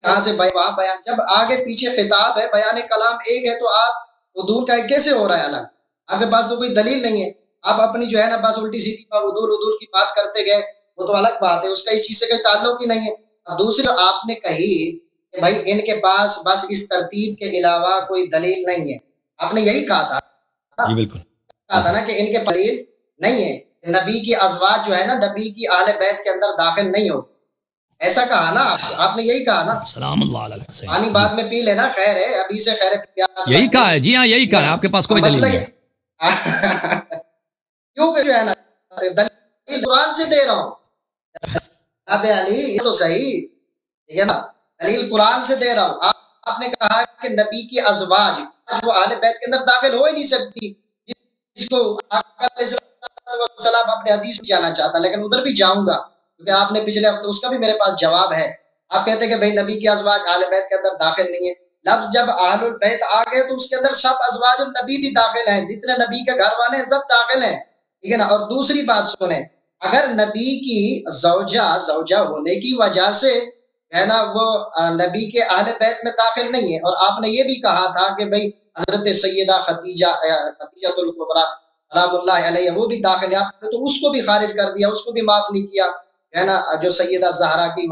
Speaker 1: یہاں سے وہاں بیان، جب آگے پیچھے خطاب ہے، بیان کلام ایک ہے، تو آپ عدول کا کیسے ہو رہا ہے الگ؟ آپ کے پاس تو کوئی دلیل نہیں ہے، آپ اپنی جو ہے نا بس الٹی سیدھی عدول کی بات کرتے گئے، وہ تو الگ بات ہے، اس کا اس چیز سے کوئی تعلق ہی نہیں ہے. اب دوسری آپ نے کہی کہ بھائی ان کے پاس بس اس ترتیب کے علاوہ کوئی دلیل نہیں ہے، آپ نے یہی کہا تھا.
Speaker 2: جی بالکل
Speaker 1: کہا تھا نا کہ ان کے دلیل نہیں ہے، نبی کی ازواج جو ہے نا نبی کی اہل بیت کے اندر داخل نہیں ہو، ایسا کہا نا آپ نے یہی کہا نا.
Speaker 2: سلام اللہ علیہ وسلم.
Speaker 1: پانی بعد میں پی لینا، خیر ہے، ابھی سے خیر پیاس.
Speaker 2: یہی کہا ہے، جی ہاں یہی کہا ہے، آپ کے پاس کوئی دلیل نہیں ہے.
Speaker 1: کیونکہ جو ہے نا دلیل قرآن سے دے رہا ہوں. اب علی یہ تو صحیح ٹھیک ہے نا، دلیل قرآن سے دے رہا ہوں. آپ نے کہا کہ نبی کی ازواج وہ اہل بیت کے اندر داخل ہو ہی نہیں سکتی، جس کو اپنے حدیث میں جانا چاہتا، لیکن ادھر بھی جاؤں گا کیونکہ آپ نے پچھلے ہفتے اس کا بھی میرے پاس جواب ہے. آپ کہتے ہیں کہ بھئی نبی کی ازواج اہل بیت کے اندر داخل نہیں ہے. لفظ جب اہل البیت آ گئے تو اس کے اندر سب ازواج النبی بھی داخل ہیں، جتنے نبی کے گھر والے ہیں سب داخل ہیں، ٹھیک ہے نا. اور دوسری بات سنیں، اگر نبی کی زوجہ ہونے کی وجہ سے ہے نا وہ نبی کے اہل بیت میں داخل نہیں ہے، اور آپ نے یہ بھی کہا تھا کہ بھئی حضرت سیدہ خدیجہ الکبریٰ سلام اللہ علیہ وہ بھی داخل ہے، آپ نے تو اس کو بھی خارج کر دیا، اس کو بھی معاف نہیں کیا ہے نا. جو سیدہ زہرا کی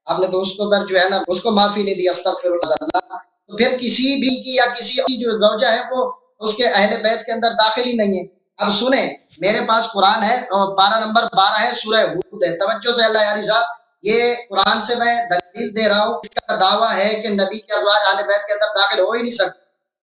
Speaker 1: آپ نے تو اس کو جو ہے نا اس کو معافی نہیں دی، استغفر اللہ. تو پھر کسی بھی کی یا کسی کی جو زوجہ ہے وہ اس کے اہل بیت کے اندر داخل ہی نہیں ہے. اب سنیں میرے پاس قرآن ہے اور 12 ہے، سورہ ہود ہے. توجہ سے اللہ یاری صاحب، یہ قرآن سے میں دلیل دے رہا ہوں، اس کا دعویٰ ہے کہ نبی کی ازواج اہل بیت کے اندر داخل ہو ہی نہیں سکتے،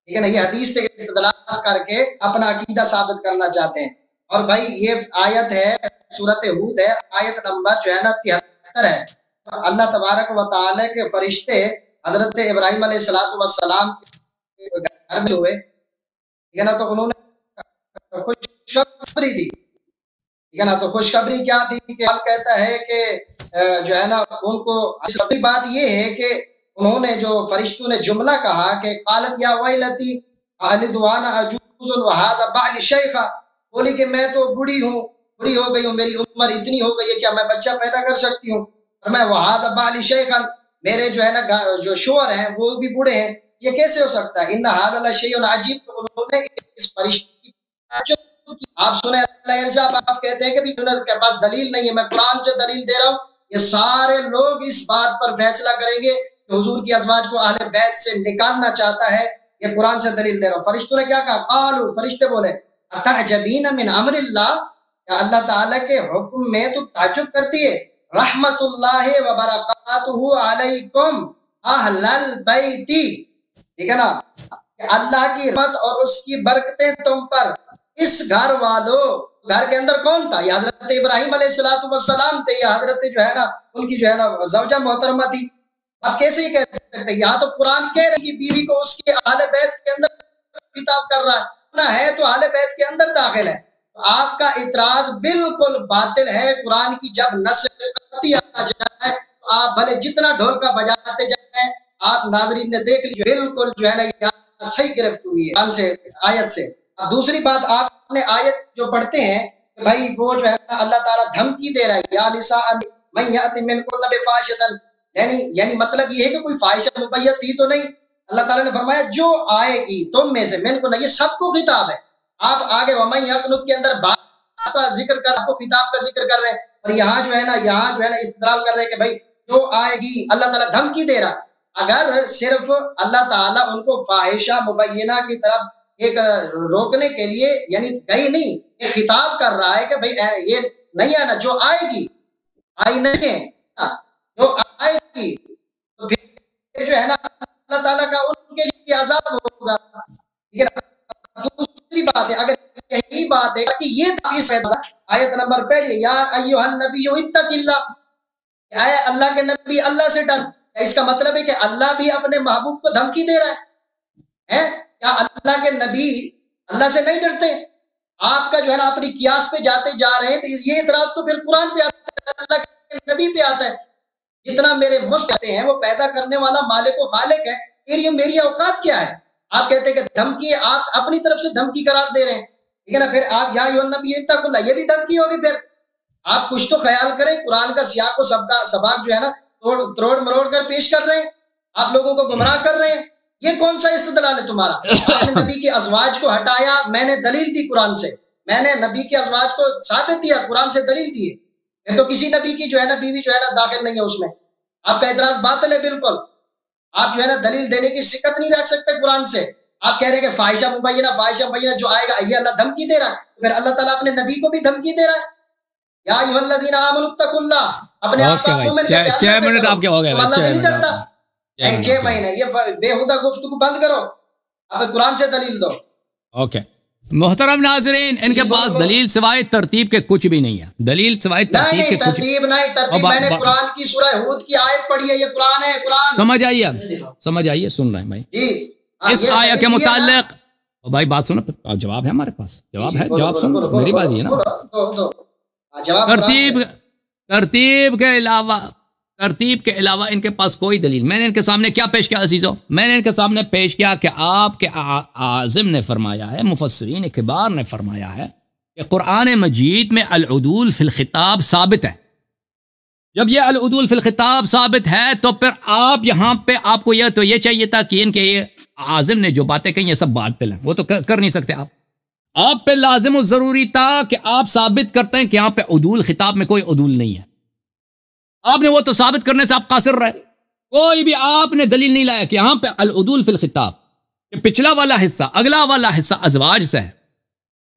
Speaker 1: ٹھیک ہے نا. یہ حدیث سے استدلال کر کے اپنا عقیدہ ثابت کرنا چاہتے ہیں. اور بھائی یہ آیت ہے سورۃ ہود ہے، آیت نمبر جو ہے نا 73 ہے. اللہ تبارک و تعالی کے فرشتے حضرت ابراہیم علیہ السلام کے گھر میں ہوئے، ٹھیک ہے نا. تو انہوں نے خوشخبری دی، ٹھیک ہے نا. تو خوشخبری کیا تھی کہ ہم کہتا ہے کہ جو ہے نا ان کو اصلی بات یہ ہے کہ انہوں نے جو فرشتوں نے جملہ کہا کہ قالت یا ویلتی اہل دعانا عجوز وہذا بعل شیخا، بولی کہ میں تو بوڑھی ہو گئی ہوں، میری عمر اتنی ہو گئی ہے، کیا میں بچہ پیدا کر سکتی ہوں؟ اور میں وہذا بعل شیخا، میرے جو ہے نا جو شوہر ہیں وہ بھی بوڑھے ہیں، یہ کیسے ہو سکتا ہے؟ ان ھذا لشیء عجیب. تو انہوں نے اس فرشتے کی آپ سنیں اللہ صاحب، آپ کہتے ہیں کہ بھی کے پاس دلیل نہیں ہے، میں قرآن سے دلیل دے رہا ہوں. یہ سارے لوگ اس بات پر فیصلہ کریں گے کہ حضور کی ازواج کو اہل بیت سے نکالنا چاہتا ہے، یہ قرآن سے دلیل دے رہا ہوں. فرشتوں نے کیا کہا؟ قالوا، فرشتے بولے اتعجبین من امر اللہ، یا اللہ تعالیٰ کے حکم میں تو تعجب کرتی ہے. رحمت اللہ وبرکاتہ علیکم اہل البیت، ٹھیک ہے نا، کہ اللہ کی رحمت اور اس کی برکتیں تم پر، اس گھر والوں. گھر کے اندر کون تھا؟ یہ حضرت ابراہیم علیہ السلام تھے، یا حضرت جو ہے نا ان کی جو ہے نا زوجہ محترمہ تھی. اب کیسے ہی کہہ سکتے؟ یہاں تو قرآن کہہ رہی کہ بیوی کو اس کے اہل بیت کے اندر خطاب کر رہا ہے تو اہل بیت کے اندر داخل ہے. آپ کا اعتراض بالکل باطل ہے. قرآن کی جب نص آ جائے تو آپ بھلے جتنا ڈھول کا بجاتے جائیں، آپ ناظرین نے دیکھ لی بالکل جو ہے نا یہاں صحیح گرفت ہوئی ہے قرآن سے، آیت سے. اب دوسری بات، آپ نے آیت جو پڑھتے ہیں کہ بھائی وہ جو ہے نا اللہ تعالیٰ دھمکی دے رہا ہے، یا نساء من یأت منکن بفاحشۃ، یعنی مطلب یہ ہے کہ کوئی فاحشہ مبین تھی تو نہیں. اللہ تعالیٰ نے فرمایا جو آئے گی تم میں سے، من کو نہ، یہ سب کو خطاب ہے. آپ آگے وَمَن یقنط کے اندر بات کا ذکر کر آپ کو کتاب کا ذکر کر رہے ہیں، اور یہاں جو ہے نا استدلال کر رہے ہیں کہ بھائی جو آئے گی اللہ تعالیٰ دھمکی دے رہا. اگر صرف اللہ تعالیٰ ان کو فاحشہ مبینہ کی طرف ایک روکنے کے لیے یعنی گئی نہیں، ایک خطاب کر رہا ہے کہ بھائی یہ نہیں ہے نا جو آئے گی، آئی نہیں ہے جو آئے گی، تو پھر جو ہے نا اللہ تعالیٰ کا ان کے لیے عذاب ہوگا. دوسری بات ہے اگر یہی بات ہے کہ یہ آیت نمبر پہلے یا ایھا النبی اتق اللہ، اے اللہ کے نبی اللہ سے ڈر، اس کا مطلب ہے کہ اللہ بھی اپنے محبوب کو دھمکی دے رہا ہے. کیا اللہ کے نبی اللہ سے نہیں ڈرتے؟ آپ کا جو ہے نا اپنی قیاس پہ جاتے جا رہے ہیں، تو یہ اعتراض تو پھر قرآن پہ آتا ہے، اللہ کے نبی پہ آتا ہے. جتنا میرے مستے ہیں وہ پیدا کرنے والا مالک و خالق ہے، پھر یہ میری اوقات کیا ہے؟ آپ کہتے ہیں کہ دھمکی، آپ اپنی طرف سے دھمکی قرار دے رہے ہیں، ٹھیک ہے نا. پھر آپ یا ایھا النبی اتق اللہ، یہ بھی دھمکی ہوگی. پھر آپ کچھ تو خیال کریں، قرآن کا سیاق و سباق جو ہے نا تروڑ مروڑ کر پیش کر رہے ہیں، آپ لوگوں کو گمراہ کر رہے ہیں. یہ کون سا استدلال ہے تمہارا؟ آپ نے نبی کے ازواج کو ہٹایا، میں نے دلیل دی قرآن سے، میں نے نبی کے ازواج کو ثابت دیا، قرآن سے دلیل دی ہے. پھر تو کسی نبی کی جو ہے نا بیوی جو ہے نا داخل نہیں ہے اس میں. آپ کا اعتراض باطل ہے بالکل. آپ جو ہے نا دلیل دینے کی سکت نہیں رکھ سکتے قرآن سے. آپ کہہ رہے ہیں کہ فاحشہ مبینہ جو آئے گا یہ اللہ دھمکی دے رہا ہے، پھر اللہ تعالیٰ اپنے نبی کو بھی دھمکی دے رہا ہے. یا ایھا الذین آمنوا اتقوا اللہ، اپنے آپ کو میں
Speaker 2: 6 منٹ آپ کے ہو گئے،
Speaker 1: اللہ سے نہیں ڈرتا. 6 مہینے یہ بےہودہ گفتگو بند کرو، آپ قرآن سے دلیل دو.
Speaker 2: اوکے محترم ناظرین، ان کے پاس دلیل سوائے ترتیب کے کچھ بھی نہیں ہے. دلیل سوائے ترتیب کے کچھ
Speaker 1: ترتیب نہیں. ترتیب میں نے قرآن کی سورہ ہود کی آیت پڑھی ہے، یہ قرآن ہے. قرآن
Speaker 2: سمجھ آئیے سن رہے ہیں بھائی.
Speaker 1: جی
Speaker 2: اس آیت کے متعلق بھائی بات سنو، جواب ہے ہمارے پاس، جواب ہے، جواب سنو، میری بات یہ نا ترتیب کے علاوہ ان کے پاس کوئی دلیل. میں نے ان کے سامنے کیا پیش کیا عزیزو؟ میں نے ان کے سامنے پیش کیا کہ آپ کے عازم نے فرمایا ہے، مفسرین کبار نے فرمایا ہے کہ قرآن مجید میں العدول فی الخطاب ثابت ہے. جب یہ العدول فی الخطاب ثابت ہے تو پھر آپ یہاں پہ آپ کو یہ چاہیے تھا کہ ان کے یہ عازم نے جو باتیں کہیں یہ سب باطل ہیں، وہ تو کر نہیں سکتے. آپ پہ لازم و ضروری تھا کہ آپ ثابت کرتے ہیں کہ یہاں پہ عدول خطاب میں کوئی عدول نہیں ہے. آپ نے وہ تو ثابت کرنے سے آپ قاصر رہے. کوئی بھی آپ نے دلیل نہیں لایا کہ یہاں پہ العدول فی الخطاب، کہ پچھلا والا حصہ اگلا والا حصہ ازواج سے ہے،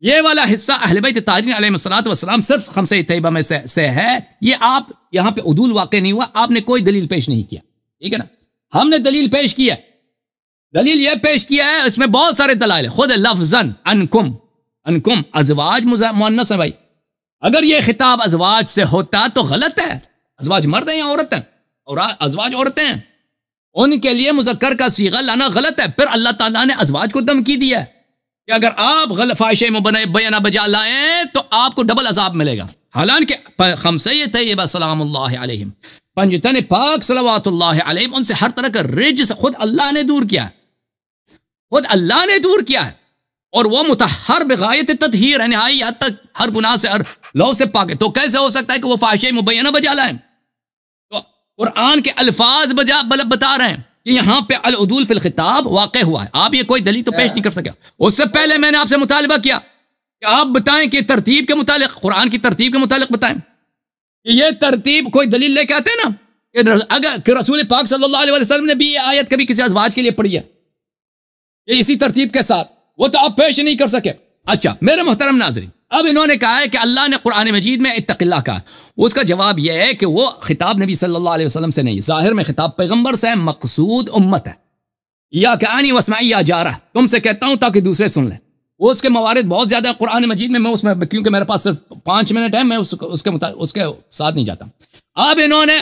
Speaker 2: یہ والا حصہ اہل بیت طاہرین علیہ الصلوۃ والسلام صرف خمسہ طیبہ میں سے ہے. یہ آپ یہاں پہ عدول واقع نہیں ہوا، آپ نے کوئی دلیل پیش نہیں کیا. ٹھیک ہے نا. ہم نے دلیل پیش کیا، دلیل یہ پیش کیا ہے، اس میں بہت سارے دلائل. خود لفظاً انکم ازواج مؤنث ہے بھائی. اگر یہ خطاب ازواج سے ہوتا تو غلط ہے. ازواج مرد ہیں یا عورت ہیں؟ اور ازواج عورتیں ہیں، ان کے لیے مذکر کا صیغہ لانا غلط ہے. پھر اللہ تعالیٰ نے ازواج کو دھمکی دیا ہے کہ اگر آپ فاحشہ مبینہ بجا لائیں تو آپ کو ڈبل عذاب ملے گا. حالانکہ خمسہ طیبہ سلام اللہ علیہم، پنجتن پاک صلوات اللہ علیہم، ان سے ہر طرح کا رجس خود اللہ نے دور کیا ہے، خود اللہ نے دور کیا ہے. اور وہ مطہر بغایت تطہیر ہے، نہائی حد تک ہر گناہ سے، ہر لو سے پاک ہے. تو کیسے ہو سکتا ہے کہ وہ فاحشہ مبینہ بجا لائیں؟ تو قرآن کے الفاظ بتا رہے ہیں کہ یہاں پہ العدول فی الخطاب واقع ہوا ہے. آپ یہ کوئی دلیل تو پیش نہیں کر سکے. اس سے پہلے میں نے آپ سے مطالبہ کیا کہ آپ بتائیں کہ ترتیب کے متعلق، قرآن کی ترتیب کے متعلق بتائیں کہ یہ ترتیب کوئی دلیل لے کے آتے ہیں نا کہ اگر کہ رسول پاک صلی اللہ علیہ وسلم نے بھی یہ آیت کبھی کسی ازواج کے لیے پڑھی ہے کہ اسی ترتیب کے ساتھ، وہ تو آپ پیش نہیں کر سکے. اچھا میرے محترم ناظرین، اب انہوں نے کہا ہے کہ اللہ نے قرآن مجید میں اتق اللہ کہا. اس کا جواب یہ ہے کہ وہ خطاب نبی صلی اللہ علیہ وسلم سے نہیں، ظاہر میں خطاب پیغمبر سے ہے، مقصود امت ہے. یا کہ آنی واسمعی یا جا رہا، تم سے کہتا ہوں تاکہ دوسرے سن لیں. وہ اس کے موارد بہت زیادہ قرآن مجید میں اس میں کیونکہ میرے پاس صرف 5 منٹ ہے، میں اس کے ساتھ نہیں جاتا. اب انہوں نے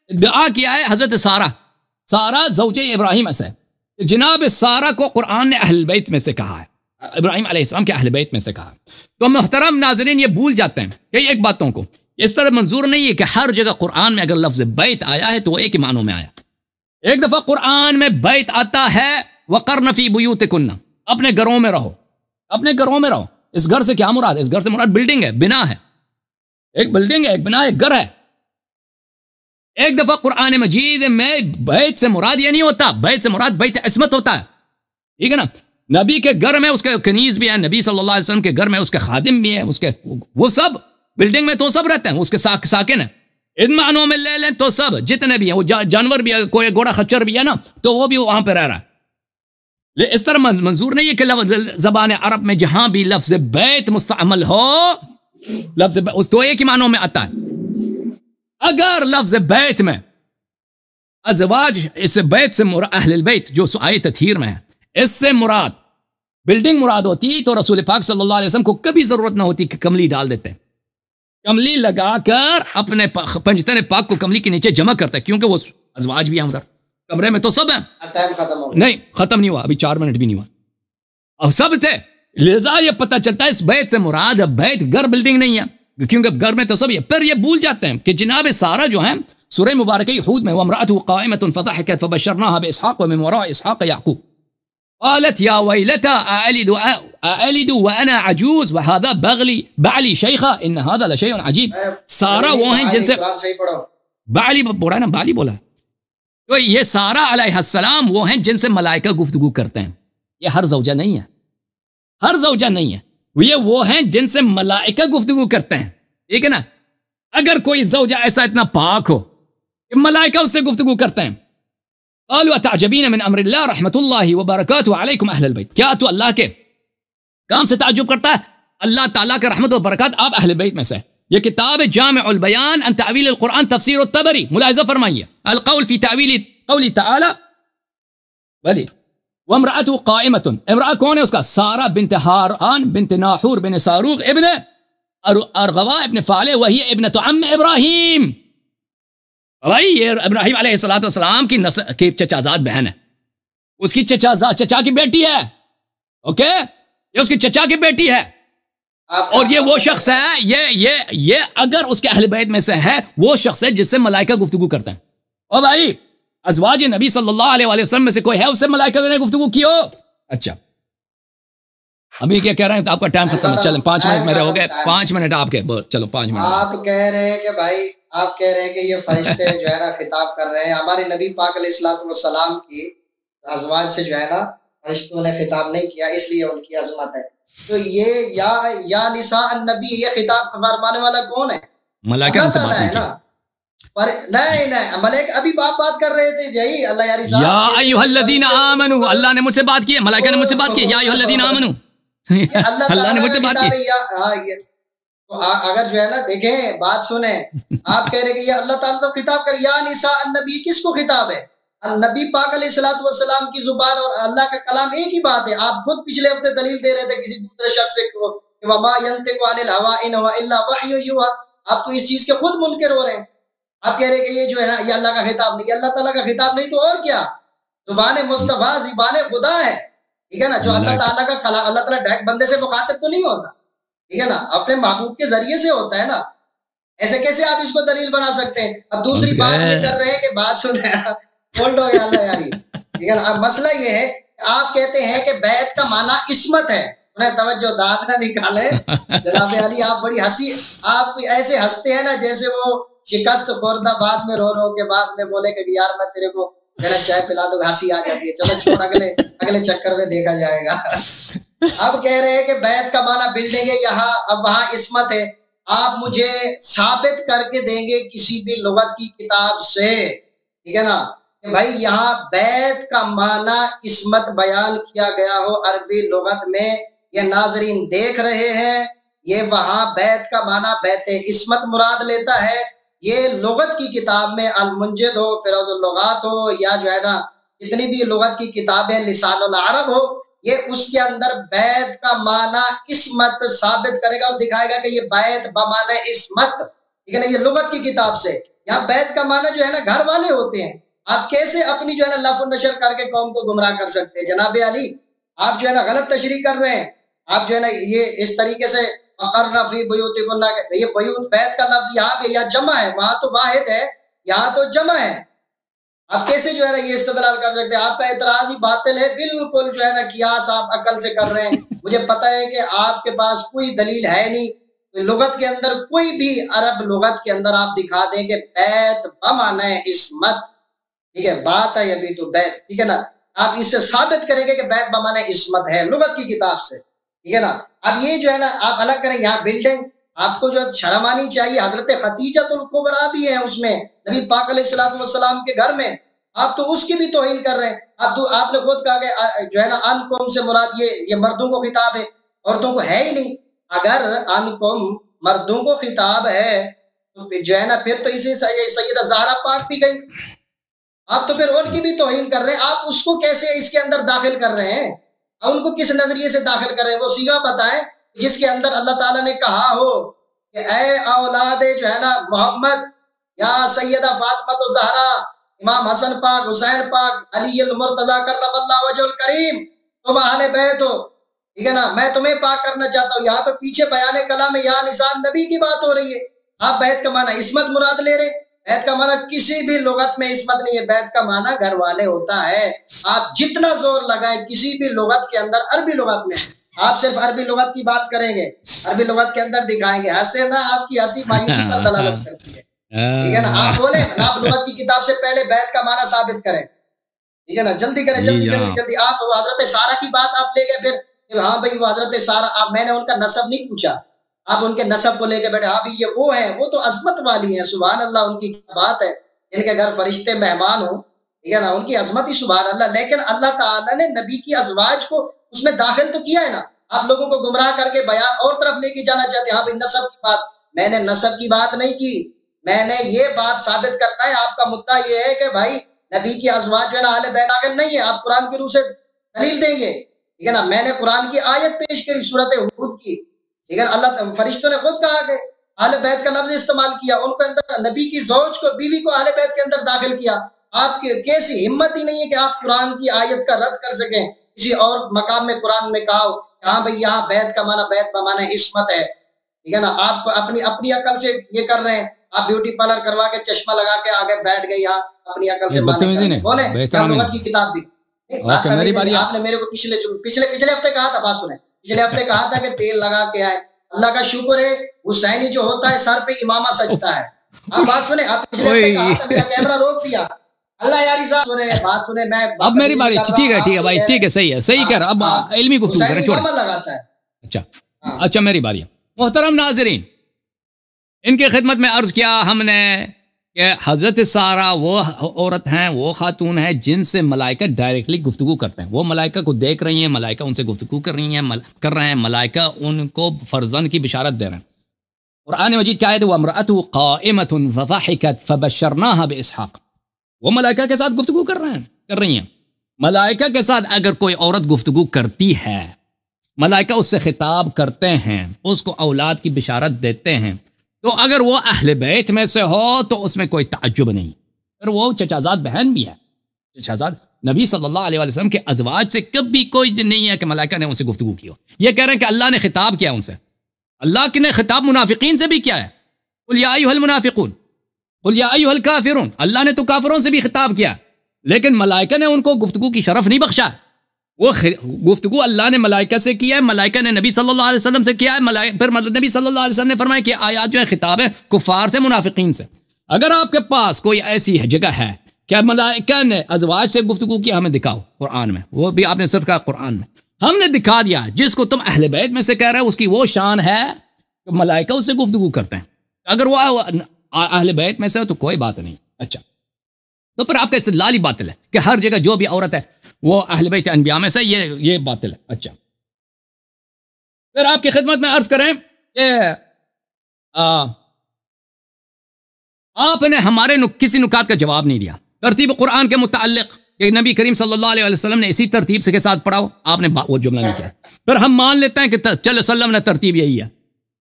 Speaker 2: دعا کیا ہے حضرت سارہ زوجہ ابراہیم سے، جناب سارہ کو قرآن نے اہل بیت میں سے کہا ہے، ابراہیم علیہ السلام کے اہل بیت میں سے کہا. تو محترم ناظرین یہ بھول جاتے ہیں کہ ایک باتوں کو اس طرح منظور نہیں ہے کہ ہر جگہ قرآن میں اگر لفظ بیت آیا ہے تو وہ ایک ہی معنوں میں آیا. ایک دفعہ قرآن میں بیت آتا ہے وقرن فی بیوتکن، اپنے گھروں میں رہو، اپنے گھروں میں رہو. اس گھر سے کیا مراد ہے؟ اس گھر سے مراد بلڈنگ ہے، بنا ہے، ایک بلڈنگ ہے، ایک بنا ہے، ایک گھر ہے. ایک دفعہ قرآن مجید میں بیت سے مراد یہ نہیں ہوتا، بیت سے مراد بیت عصمت ہوتا ہے. ٹھیک ہے نا. نبی کے گھر میں اس کے کنیز بھی ہے، نبی صلی اللہ علیہ وسلم کے گھر میں اس کے خادم بھی ہیں، اس کے وہ سب بلڈنگ میں تو سب رہتے ہیں، اس کے ساکن ہیں، ان معنوں میں لے لیں تو سب جتنے بھی ہیں، وہ جانور بھی ہے، کوئی گھوڑا خچر بھی ہے نا، تو وہ بھی وہاں پہ رہ رہا ہے۔ اس طرح منظور نہیں ہے کہ زبان عرب میں جہاں بھی لفظ بیت مستعمل ہو، لفظ اس تو ایک ہی معنوں میں آتا ہے۔ اگر لفظ بیت میں ازواج، اس بیت سے اہل البیت جو آیت تطہیر میں ہے، اس سے مراد بلڈنگ مراد ہوتی تو رسول پاک صلی اللہ علیہ وسلم کو کبھی ضرورت نہ ہوتی کہ کملی ڈال دیتے، کملی لگا کر اپنے پنجتن پاک کو کملی کے نیچے جمع کرتے، کیونکہ وہ ازواج بھی ہیں ادھر کمرے میں تو سب ہیں۔
Speaker 1: ٹائم ختم ہو گیا،
Speaker 2: نہیں ختم نہیں ہوا، ابھی 4 منٹ بھی نہیں ہوا، اور سب تھے، لہذا یہ پتہ چلتا ہے اس بیت سے مراد بیت گھر بلڈنگ نہیں ہے، کیونکہ گھر میں تو سب ہے۔ پھر یہ بھول جاتے ہیں کہ جناب سارہ جو ہیں سورہ مبارکہ ہود میں وامرأته قائمة فضحكت فبشرناها بإسحاق ومن وراء إسحاق يعقوب قالت يا ويلتى أألد وأنا عجوز وهذا بعلي شيخا إن هذا لشيء عجيب۔ سارہ وہ ہیں جن سے
Speaker 1: قرآن صحیح پڑھو،
Speaker 2: بعلی بولا نا، بعلی بولا، تو یہ سارہ علیہ السلام وہ ہیں جن سے ملائکہ گفتگو کرتے ہیں، یہ ہر زوجہ نہیں ہے، ہر زوجہ نہیں ہے، یہ وہ ہیں جن سے ملائکہ گفتگو کرتے ہیں، ٹھیک ہے نا۔ اگر کوئی زوجہ ایسا اتنا پاک ہو کہ ملائکہ اس سے گفتگو کرتے ہیں، قالوا اتعجبین من امر اللہ رحمت اللہ وبرکاتہ علیکم اہل البیت، کیا تو اللہ کے کام سے تعجب کرتا ہے؟ اللہ تعالیٰ کا رحمت و برکات آپ اہل بیت میں سے۔ یہ کتاب جامع البیان عن تعویل القرآن تفسیر الطبری، ملاحظہ فرمائیے، القول فی تعویل قول تعالی ولی وامرأته قائمۃ، امرأہ کون ہے اس کا؟ سارہ بنت ہاران بنت ناحور بن ساروغ ابن ارغوا ابن فالح، وہی ابنۃ عم ابراہیم، بھائی یہ ابراہیم علیہ السلام کی چچازاد بہن ہے، اس کی چچا کی بیٹی ہے، اوکے، یہ اس کی چچا کی بیٹی ہے، اور یہ وہ شخص ہے، یہ اگر اس کے اہل بیت میں سے ہے، وہ شخص ہے جس سے ملائکہ گفتگو کرتے ہیں۔ اور بھائی ازواج نبی صلی اللہ علیہ وسلم میں سے کوئی ہے اس سے ملائکہ نے گفتگو کی ہو؟ اچھا ابھی کیا کہہ رہے ہیں؟ آپ کا ٹائم ختم ہے، چلیں 5 منٹ میرے ہو گئے، 5 منٹ آپ کے، چلو 5 منٹ۔
Speaker 1: آپ کہہ رہے ہیں کہ بھائی، آپ کہہ رہے ہیں کہ یہ فرشتے جو ہے نا خطاب کر رہے ہیں، ہمارے نبی پاک علیہ الصلوۃ والسلام کی ازواج سے جو ہے نا فرشتوں نے خطاب نہیں کیا، اس لیے ان کی عظمت ہے۔ تو یہ یا نساء النبی، یہ خطاب فرمانے والا کون ہے؟
Speaker 2: ملائکہ ان سے بات نہیں کی،
Speaker 1: پر نہیں ملائکہ ابھی بات کر رہے تھے جی، اللہ یاری صاحب،
Speaker 2: یا ایھا الذین آمنوا، اللہ نے مجھ سے بات کی ہے، ملائکہ نے مجھ سے بات کی، یا ایھا الذین آمنوا، اللہ نے مجھ سے بات کی۔
Speaker 1: تو اگر جو ہے نا دیکھیں بات سنیں، آپ کہہ رہے کہ یہ اللہ تعالیٰ تو خطاب کر، یا نساء النبی کس کو خطاب ہے؟ نبی پاک علیہ الصلوۃ والسلام کی زبان اور اللہ کا کلام ایک ہی بات ہے۔ آپ خود پچھلے ہفتے دلیل دے رہے تھے کسی دوسرے شخص سے کہ وما ينطق عن الهوى ان هو الا وحی یوحى، آپ تو اس چیز کے خود منکر ہو رہے ہیں۔ آپ کہہ رہے کہ یہ جو ہے نا یہ اللہ کا خطاب نہیں، اللہ تعالیٰ کا خطاب نہیں تو اور کیا؟ زبان مصطفیٰ زبان خدا ہے، ٹھیک ہے نا، جو اللہ تعالیٰ کا کلام، اللہ تعالیٰ ڈائریکٹ بندے سے مخاطب تو نہیں ہوتا، ٹھیک ہے نا، اپنے محبوب کے ذریعے سے ہوتا ہے نا، ایسے کیسے آپ اس کو دلیل بنا سکتے ہیں؟ اب دوسری بات یہ کر رہے ہیں کہ بات سنیں، بولڈ ہو گیا اللہ یاری، ٹھیک ہے نا۔ اب مسئلہ یہ ہے کہ آپ کہتے ہیں کہ بیعت کا معنی عصمت ہے، انہیں توجہ داد نہ نکالے جناب علی، آپ بڑی ہنسی، آپ ایسے ہنستے ہیں نا جیسے وہ شکست خوردہ بعد میں رو کے بعد میں بولے کہ یار میں تیرے کو میرا چائے پلا دو، ہنسی آ جاتی ہے، چلو چھوڑ اگلے چکر میں دیکھا جائے گا۔ اب کہہ رہے ہیں کہ بیعت کا معنی بلڈنگ ہے یہاں، اب وہاں عصمت ہے، آپ مجھے ثابت کر کے دیں گے کسی بھی لغت کی کتاب سے، ٹھیک ہے نا، کہ بھائی یہاں بیعت کا معنی عصمت بیان کیا گیا ہو عربی لغت میں؟ یہ ناظرین دیکھ رہے ہیں، یہ وہاں بیعت کا معنی بیعت عصمت مراد لیتا ہے۔ یہ لغت کی کتاب میں المنجد ہو، فیروز اللغات ہو، یا جو ہے نا جتنی بھی لغت کی کتابیں لسان العرب ہو، یہ اس کے اندر بیعت کا معنی عصمت ثابت کرے گا اور دکھائے گا کہ یہ بیعت بمعنی عصمت، ٹھیک ہے نا، یہ لغت کی کتاب سے۔ یہاں بیعت کا معنی جو ہے نا گھر والے ہوتے ہیں، آپ کیسے اپنی جو ہے نا لف و نشر کر کے قوم کو گمراہ کر سکتے ہیں؟ جناب علی آپ جو ہے نا غلط تشریح کر رہے ہیں، آپ جو ہے نا یہ اس طریقے سے وقرن فی بیوتکن، یہ بیوت بیت کا لفظ یہاں پہ یا جمع ہے، وہاں تو واحد ہے، یہاں تو جمع ہے، آپ کیسے جو ہے نا یہ استدلال کر سکتے ہیں؟ آپ کا اعتراض ہی باطل ہے، بالکل جو ہے نا قیاس آپ عقل سے کر رہے ہیں۔ مجھے پتہ ہے کہ آپ کے پاس کوئی دلیل ہے نہیں، لغت کے اندر کوئی بھی عرب لغت کے اندر آپ دکھا دیں کہ بیت بمعنی عصمت، ٹھیک ہے، بات ہے ابھی تو بیت، ٹھیک ہے نا۔ آپ اس سے ثابت کریں گے کہ بیت بمانے عصمت ہے لغت کی کتاب سے، ٹھیک ہے نا. اب یہ جو ہے نا آپ الگ کریں، یہاں بلڈنگ آپ کو جو شرم آنی چاہیے، حضرت خدیجہ الکبریٰ بھی ہے اس میں، نبی پاک علیہ الصلوۃ والسلام کے گھر میں، آپ تو اس کی بھی توہین کر رہے ہیں. آپ نے خود کہا کہ جو ہے نا ان قوم سے مراد یہ مردوں کو خطاب ہے، عورتوں کو ہے ہی نہیں. اگر ان قوم مردوں کو خطاب ہے تو جو ہے نا پھر تو اسی سیدہ زہرا پاک بھی گئی، آپ تو پھر ان کی بھی توہین کر رہے ہیں. آپ اس کو کیسے اس کے اندر داخل کر رہے ہیں؟ ان کو کس نظریے سے داخل کر رہے ہیں؟ وہ صیغہ بتائیں جس کے اندر اللہ تعالیٰ نے کہا ہو کہ اے اولاد جو ہے نا محمد، یا سیدہ فاطمہ زہرا، امام حسن پاک، حسین پاک، علی المرتضی کرم اللہ وجہ الکریم، تم اہل بیت ہو، ٹھیک ہے نا، میں تمہیں پاک کرنا چاہتا ہوں. یہاں تو پیچھے بیان کلام یا نسان نبی کی بات ہو رہی ہے. آپ بیت کا معنی عصمت مراد لے رہے. بیت کا معنی کسی بھی لغت میں عصمت نہیں ہے، بیت کا معنی گھر والے ہوتا ہے. آپ جتنا زور لگائیں کسی بھی لغت کے اندر، عربی لغت میں آپ صرف عربی لغت کی بات کریں گے، عربی لغت کے اندر دکھائیں گے، ہنسے نا آپ کی ہنسی مایوسی پر دلالت کرتی ہے، ٹھیک ہے نا. آپ بولیں آپ لغت کی کتاب سے پہلے بیت کا معنی ثابت کریں، ٹھیک ہے نا. جلدی کریں، جلدی جلدی جلدی. آپ حضرت سارہ کی بات آپ لے گئے، پھر ہاں بھائی وہ حضرت سارہ، میں نے ان کا نسب نہیں پوچھا، آپ ان کے نسب کو لے کے بیٹھے. ہاں بھی یہ وہ ہیں، وہ تو عظمت والی ہیں، سبحان اللہ، ان کی بات ہے، ان کے گھر فرشتے مہمان ہوں، ٹھیک ہے نا، ان کی عظمت ہی سبحان اللہ. لیکن اللہ تعالیٰ نے نبی کی ازواج کو اس میں داخل تو کیا ہے نا. آپ لوگوں کو گمراہ کر کے بیان اور طرف لے کے جانا چاہتے ہیں. ہاں بھائی نسب کی بات، میں نے نسب کی بات نہیں کی، میں نے یہ بات ثابت کرنا ہے. آپ کا مدعا یہ ہے کہ بھائی نبی کی ازواج جو ہے نا اہل بیت داخل نہیں ہے، آپ قرآن کی روح سے دلیل دیں گے، ٹھیک ہے نا. میں نے قرآن کی آیت پیش کری سورۃ ہود کی، ٹھیک ہے. اللہ فرشتوں نے خود کہا کہ اہل بیت کا لفظ استعمال کیا، ان کے اندر نبی کی زوج کو، بیوی کو اہل بیت کے اندر داخل کیا. آپ کی کیسی ہمت ہی نہیں ہے کہ آپ قرآن کی آیت کا رد کر سکیں. کسی اور مقام میں قرآن میں کہا ہو کہ ہاں بھائی یہاں بیت کا معنی، بیت کا معنی عصمت ہے، ٹھیک ہے نا. آپ اپنی عقل سے یہ کر رہے ہیں، آپ بیوٹی پارلر کروا کے چشمہ لگا کے آگے بیٹھ گئے یہاں اپنی عقل سے معنی بولے. لغت کی کتاب بھی آپ نے میرے کو پچھلے ہفتے کہا تھا، بات سنیں، پچھلے ہفتے کہا تھا کہ تیل لگا کے آئے. اللہ کا شکر ہے حسینی جو ہوتا ہے سر پہ امامہ سجتا ہے. آپ بات سنیں، آپ پچھلے ہفتے کہا تھا، میرا کیمرہ روک دیا. اللہ یاری صاحب سنیں، بات سنیں. میں
Speaker 2: اب میری باری، ٹھیک ہے بھائی، ٹھیک ہے، صحیح ہے، صحیح کر. اب علمی گفتگو کریں، چھوڑ
Speaker 1: لگاتا ہے.
Speaker 2: اچھا میری باری. محترم ناظرین، ان کی خدمت میں عرض کیا ہم نے کہ حضرت سارہ وہ عورت ہیں، وہ خاتون ہیں جن سے ملائکہ ڈائریکٹلی گفتگو کرتے ہیں. وہ ملائکہ کو دیکھ رہی ہیں، ملائکہ ان سے گفتگو کر رہے ہیں، ملائکہ ان کو فرزند کی بشارت دے رہے ہیں. قرآن مجید کیا ہے؟ وَامْرَأَتُهُ قَائِمَةٌ فَضَحِكَتْ فَبَشَّرْنَاهَا بِإِسْحَاقَ. وہ ملائکہ کے ساتھ گفتگو کر رہی ہیں. ملائکہ کے ساتھ اگر کوئی عورت گفتگو کرتی ہے، ملائکہ اس سے خطاب کرتے ہیں، اس کو اولاد کی بشارت دیتے ہیں، تو اگر وہ اہل بیت میں سے ہو تو اس میں کوئی تعجب نہیں. پھر وہ چچازاد بہن بھی ہے. چچازاد نبی صلی اللہ علیہ وسلم کے ازواج سے کبھی کوئی نہیں ہے کہ ملائکہ نے ان سے گفتگو کی ہو. یہ کہہ رہے ہیں کہ اللہ نے خطاب کیا ان سے. اللہ نے خطاب منافقین سے بھی کیا ہے، قل یا ایھا المنافقون قل یا ایھا الکافرون. اللہ نے تو کافروں سے بھی خطاب کیا، لیکن ملائکہ نے ان کو گفتگو کی شرف نہیں بخشا. وہ گفتگو اللہ نے ملائکہ سے کیا ہے، ملائکہ نے نبی صلی اللہ علیہ وسلم سے کیا ہے. پھر نبی صلی اللہ علیہ وسلم نے فرمایا کہ آیات جو ہے خطاب ہے کفار سے، منافقین سے. اگر آپ کے پاس کوئی ایسی جگہ ہے کہ ملائکہ نے ازواج سے گفتگو کیا، ہمیں دکھاؤ قرآن میں. وہ بھی آپ نے صرف کہا قرآن میں، ہم نے دکھا دیا. جس کو تم اہل بیت میں سے کہہ رہے ہیں اس کی وہ شان ہے کہ ملائکہ اس سے گفتگو کرتے ہیں. اگر وہ اہل بیت میں سے ہو تو کوئی بات نہیں. اچھا، تو پھر آپ کا استدلال ہی باطل ہے کہ ہر جگہ جو بھی عورت ہے وہ اہل بیت انبیاء میں سے، یہ باطل ہے. اچھا، پھر آپ کی خدمت میں عرض کریں کہ آپ نے ہمارے کسی نکات کا جواب نہیں دیا. ترتیب قرآن کے متعلق کہ نبی کریم صلی اللہ علیہ وسلم نے اسی ترتیب سے کے ساتھ پڑھاؤ، آپ نے وہ جملہ نہیں کیا. پھر ہم مان لیتے ہیں کہ چلو وسلم نے ترتیب یہی ہے.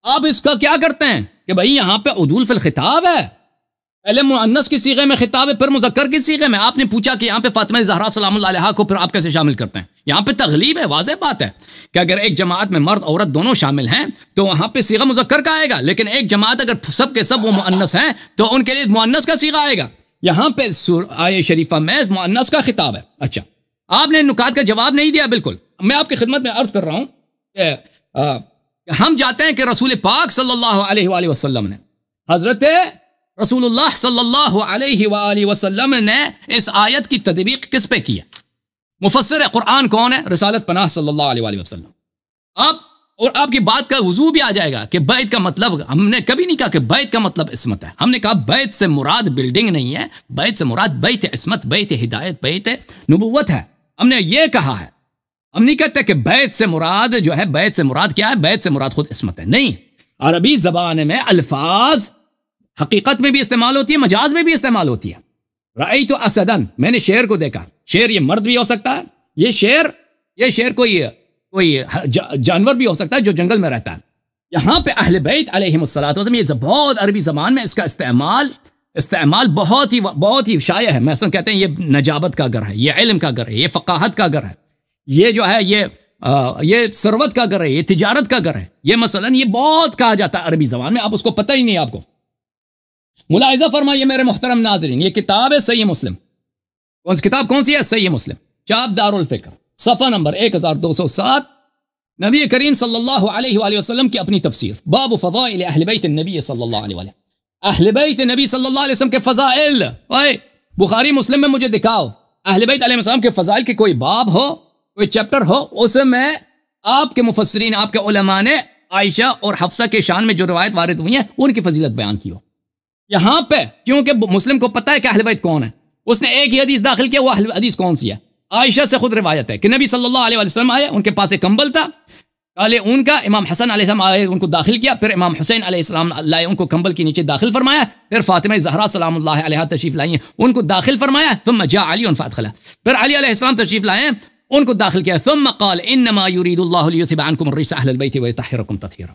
Speaker 2: آپ اس کا کیا کرتے ہیں کہ بھائی یہاں پہ عدول فی الخطاب ہے، پہلے مؤنث کی صیغے میں خطاب ہے، پھر مذکر کی صیغے میں. آپ نے پوچھا کہ یہاں پہ فاطمہ زہرا سلام اللہ علیہا کو پھر آپ کیسے شامل کرتے ہیں؟ یہاں پہ تغلیب ہے. واضح بات ہے کہ اگر ایک جماعت میں مرد عورت دونوں شامل ہیں تو وہاں پہ صیغہ مذکر کا آئے گا، لیکن ایک جماعت اگر سب کے سب وہ مؤنث ہیں تو ان کے لیے مؤنث کا صیغہ آئے گا. یہاں پہ آیہ شریفہ میں مؤنث کا خطاب ہے. اچھا، آپ نے نکات کا جواب نہیں دیا. بالکل میں آپ کی خدمت میں عرض کر رہا ہوں کہ ہم جاتے ہیں کہ رسول پاک صلی اللہ علیہ وآلہ وسلم نے، حضرت رسول اللہ صلی اللہ علیہ وآلہ وسلم نے اس آیت کی تطبیق کس پہ کی ہے؟ مفسر قرآن کون ہے؟ رسالت پناہ صلی اللہ علیہ وآلہ وسلم. آپ کی بات کا وضوح بھی آ جائے گا کہ بیت کا مطلب، ہم نے کبھی نہیں کہا کہ بیت کا مطلب عصمت ہے. ہم نے کہا بیت سے مراد بلڈنگ نہیں ہے، بیت سے مراد بیت عصمت، بیت ہدایت، بیت نبوت ہے. ہم نے یہ کہا ہے. ہم نہیں کہتے کہ بیت سے مراد جو ہے، بیت سے مراد کیا ہے؟ بیت سے مراد خود عصمت ہے. نہیں، عربی زبان میں الفاظ حقیقت میں بھی استعمال ہوتی ہے، مجاز میں بھی استعمال ہوتی ہے. رأیت اسدن، میں نے شیر کو دیکھا. شیر یہ مرد بھی ہو سکتا ہے، یہ شیر کوئی جانور بھی ہو سکتا ہے جو جنگل میں رہتا ہے. یہاں پہ اہل بیت علیہم الصلوۃ والسلام، یہ بہت عربی زبان میں اس کا استعمال بہت ہی شائع ہے. مثلا کہتے ہیں یہ نجابت کا گھر ہے، یہ علم کا گھر ہے، یہ فقاہت کا گھر ہے، یہ جو ہے یہ ثروت کا گھر ہے، یہ تجارت کا گھر ہے. یہ مثلا یہ بہت کہا جاتا ہے عربی زبان میں، آپ اس کو پتہ ہی نہیں. آپ کو ملاحظہ فرمائیے میرے محترم ناظرین، یہ کتاب ہے صحیح مسلم. کتاب کون سی ہے؟ صحیح مسلم، چاپ دار الفکر، صفحہ نمبر 1207. نبی کریم صلی اللہ علیہ وآلہ وسلم کی اپنی تفسیر، باب فضائل اہل بیت النبی صلی اللہ علیہ وآلہ. اہل بیت نبی صلی اللہ علیہ وسلم کے فضائل. بخاری مسلم میں مجھے دکھاؤ اہل بیت علیہ السلام کے فضائل کے کوئی باب ہو، کوئی چیپٹر ہو، اس میں آپ کے مفسرین، آپ کے علماء نے عائشہ اور حفصہ کے شان میں جو روایت وارد ہوئی ہیں ان کی فضیلت بیان کی ہو. یہاں پہ کیونکہ مسلم کو پتہ ہے کہ اہل بیت کون ہے، اس نے ایک ہی حدیث داخل کیا. وہ حدیث کون سی ہے؟ عائشہ سے خود روایت ہے کہ نبی صلی اللہ علیہ وسلم آئے، ان کے پاس ایک کمبل تھا کالے اون کا. امام حسن علیہ السلام آئے، ان کو داخل کیا. پھر امام حسین علیہ السلام لائے، ان کو کمبل کے نیچے داخل فرمایا. پھر فاطمہ زہرا سلام اللہ علیہا تشریف لائیں، ان کو داخل فرمایا. ثم جاء علی فادخلہ، پھر علی علیہ السلام تشریف لائے، ان کو داخل کیا. ثم قال انما يريد الله ليذهب عنكم الرجس اهل البيت ويطهركم تطهيرا.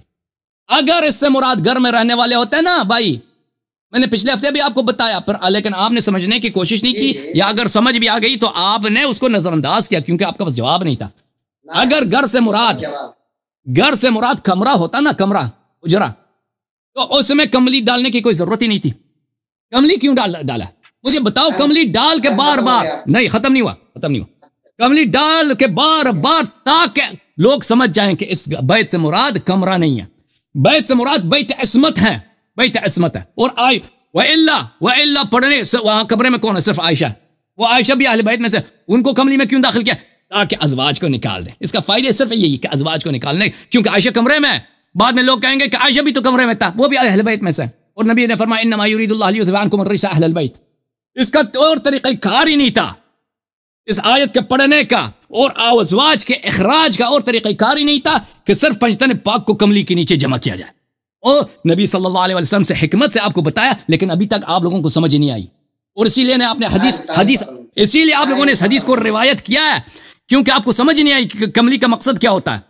Speaker 2: اگر اس سے مراد گھر میں رہنے والے ہوتے ہیں نا بھائی، میں نے پچھلے ہفتے بھی آپ کو بتایا، لیکن آپ نے سمجھنے کی کوشش نہیں کی، یا اگر سمجھ بھی آ گئی تو آپ نے اس کو نظر انداز کیا کیونکہ آپ کا بس جواب نہیں تھا. اگر گھر سے مراد کمرہ ہوتا نا، کمرہ اجرا، تو اس میں کملی ڈالنے کی کوئی ضرورت ہی نہیں تھی. کملی کیوں ڈالا؟ مجھے بتاؤ. کملی ڈال کے بار بار نہیں، ختم نہیں ہوا. کملی ڈال کے بار بار تاکہ لوگ سمجھ جائیں کہ اس بیت سے مراد کمرہ نہیں ہے، بیت سے مراد بیت عصمت ہے، بیت عصمت ہے. اور وَإِلَّا پڑھنے وہاں کمرے میں کون ہے؟ صرف عائشہ. وہ عائشہ بھی اہل بیت میں سے، ان کو کملی میں کیوں داخل کیا؟ تاکہ ازواج کو نکال دیں. اس کا فائدہ صرف یہی کہ ازواج کو نکالنے، کیونکہ عائشہ کمرے میں ہے. بعد میں لوگ کہیں گے کہ عائشہ بھی تو کمرے میں تھا، وہ بھی اہل بیت میں سے. اور نبی نے فرمایا انما یرید اللہ لیذهب عنکم الرجس اہل البیت. اس کا اور طریقہ کار ہی نہیں تھا اس آیت کے پڑھنے کا اور ازواج کے اخراج کا، اور طریقہ کار ہی نہیں تھا کہ صرف پنجتن پاک کو کملی کے نیچے جمع کیا جائے. اور نبی صلی اللہ علیہ وسلم سے حکمت سے آپ کو بتایا، لیکن ابھی تک آپ لوگوں کو سمجھ نہیں آئی. اور اسی لیے آپ نے اسی لیے آپ لوگوں نے اس حدیث کو روایت کیا ہے، کیونکہ آپ کو سمجھ نہیں آئی کہ کملی کا مقصد کیا ہوتا ہے.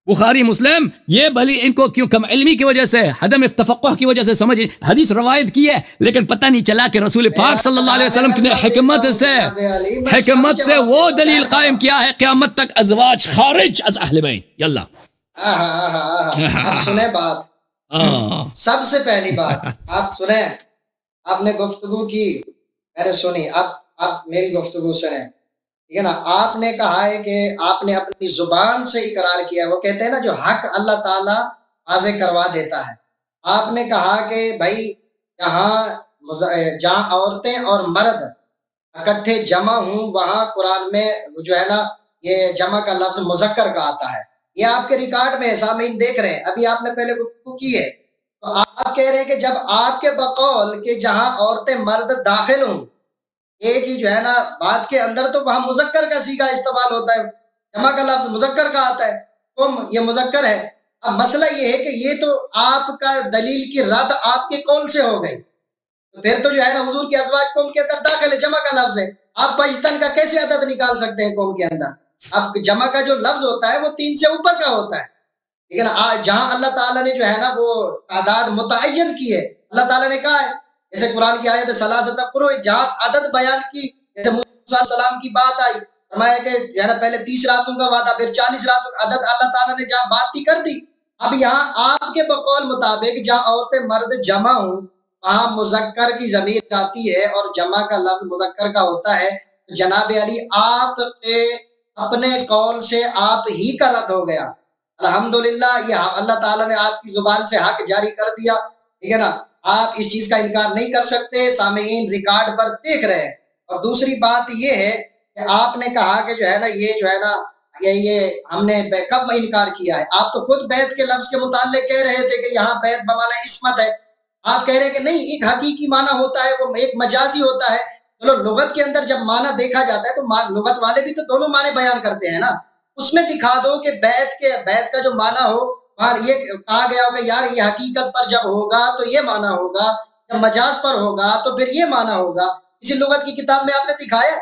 Speaker 2: بخاری مسلم یہ بھلی ان کو کیوں کم علمی کی وجہ سے، عدم تفقہ کی وجہ سے سمجھ حدیث روایت کی ہے، لیکن پتہ نہیں چلا کہ رسول پاک صلی اللہ علیہ وسلم نے حکمت سے وہ دلیل قائم کیا ہے قیامت تک ازواج خارج از اہل بیت. یلا
Speaker 1: اب سنیں بات. سب سے پہلی بات آپ سنیں، آپ نے گفتگو کی، میں نے سنی، اب میری گفتگو سنیں، ٹھیک ہے نا. آپ نے کہا ہے کہ آپ نے اپنی زبان سے اقرار کیا، وہ کہتے ہیں نا جو حق اللہ تعالیٰ واضح کروا دیتا ہے. آپ نے کہا کہ بھائی جہاں عورتیں اور مرد اکٹھے جمع ہوں، وہاں قرآن میں جو ہے نا یہ جمع کا لفظ مذکر کا آتا ہے. یہ آپ کے ریکارڈ میں سامعین دیکھ رہے ہیں. ابھی آپ نے پہلے گفتگو کی ہے تو آپ کہہ رہے ہیں کہ جب آپ کے بقول کہ جہاں عورتیں مرد داخل ہوں، ایک ہی جو ہے نا بات کے اندر، تو وہاں مذکر کا صیغہ استعمال ہوتا ہے، جمع کا لفظ مذکر کا آتا ہے. تم یہ مذکر ہے. اب مسئلہ یہ ہے کہ یہ تو آپ کا دلیل کی رد آپ کے قول سے ہو گئی، تو پھر تو جو ہے نا حضور کی ازواج قوم کے اندر داخل ہے، جمع کا لفظ ہے. آپ پاکستان کا کیسے عدد نکال سکتے ہیں قوم کے اندر؟ اب جمع کا جو لفظ ہوتا ہے وہ 3 سے اوپر کا ہوتا ہے، لیکن جہاں اللہ تعالیٰ نے جو ہے نا وہ تعداد متعین کی ہے، اللہ تعالیٰ نے کہا ہے، جیسے قرآن کی آیت ثلاثۃ قروء، جہاں عدد بیان کی، جیسے موسیٰ علیہ السلام کی بات آئی، فرمایا کہ جو ہے نا پہلے 30 راتوں کا وعدہ، پھر 40 راتوں کا عدد اللہ تعالیٰ نے جہاں بات کی کر دی. اب یہاں آپ کے بقول مطابق جہاں عورتیں مرد جمع ہوں وہاں مذکر کی ضمیر آتی ہے اور جمع کا لفظ مذکر کا ہوتا ہے. جناب علی آپ کے اپنے قول سے آپ ہی کا رد ہو گیا. الحمدللہ یہ اللہ تعالیٰ نے آپ کی زبان سے حق جاری کر دیا، ٹھیک ہے نا. آپ اس چیز کا انکار نہیں کر سکتے، سامعین ریکارڈ پر دیکھ رہے ہیں. اور دوسری بات یہ ہے کہ آپ نے کہا کہ جو ہے نا یہ جو ہے نا یہ ہم نے کب انکار کیا ہے؟ آپ تو خود بیت کے لفظ کے متعلق کہہ رہے تھے کہ یہاں بیت بمانا عصمت ہے، آپ کہہ رہے ہیں کہ نہیں ایک حقیقی معنی ہوتا ہے، وہ ایک مجازی ہوتا ہے۔ چلو لغت کے اندر جب معنی دیکھا جاتا ہے تو لغت والے بھی تو دونوں معنی بیان کرتے ہیں نا، اس میں دکھا دو کہ بیت کا جو معنی ہو یہ کہا گیا ہو کہ یار یہ حقیقت پر جب ہوگا تو یہ معنی ہوگا، جب مجاز پر ہوگا تو پھر یہ معنی ہوگا۔ کسی لغت کی کتاب میں آپ نے دکھایا؟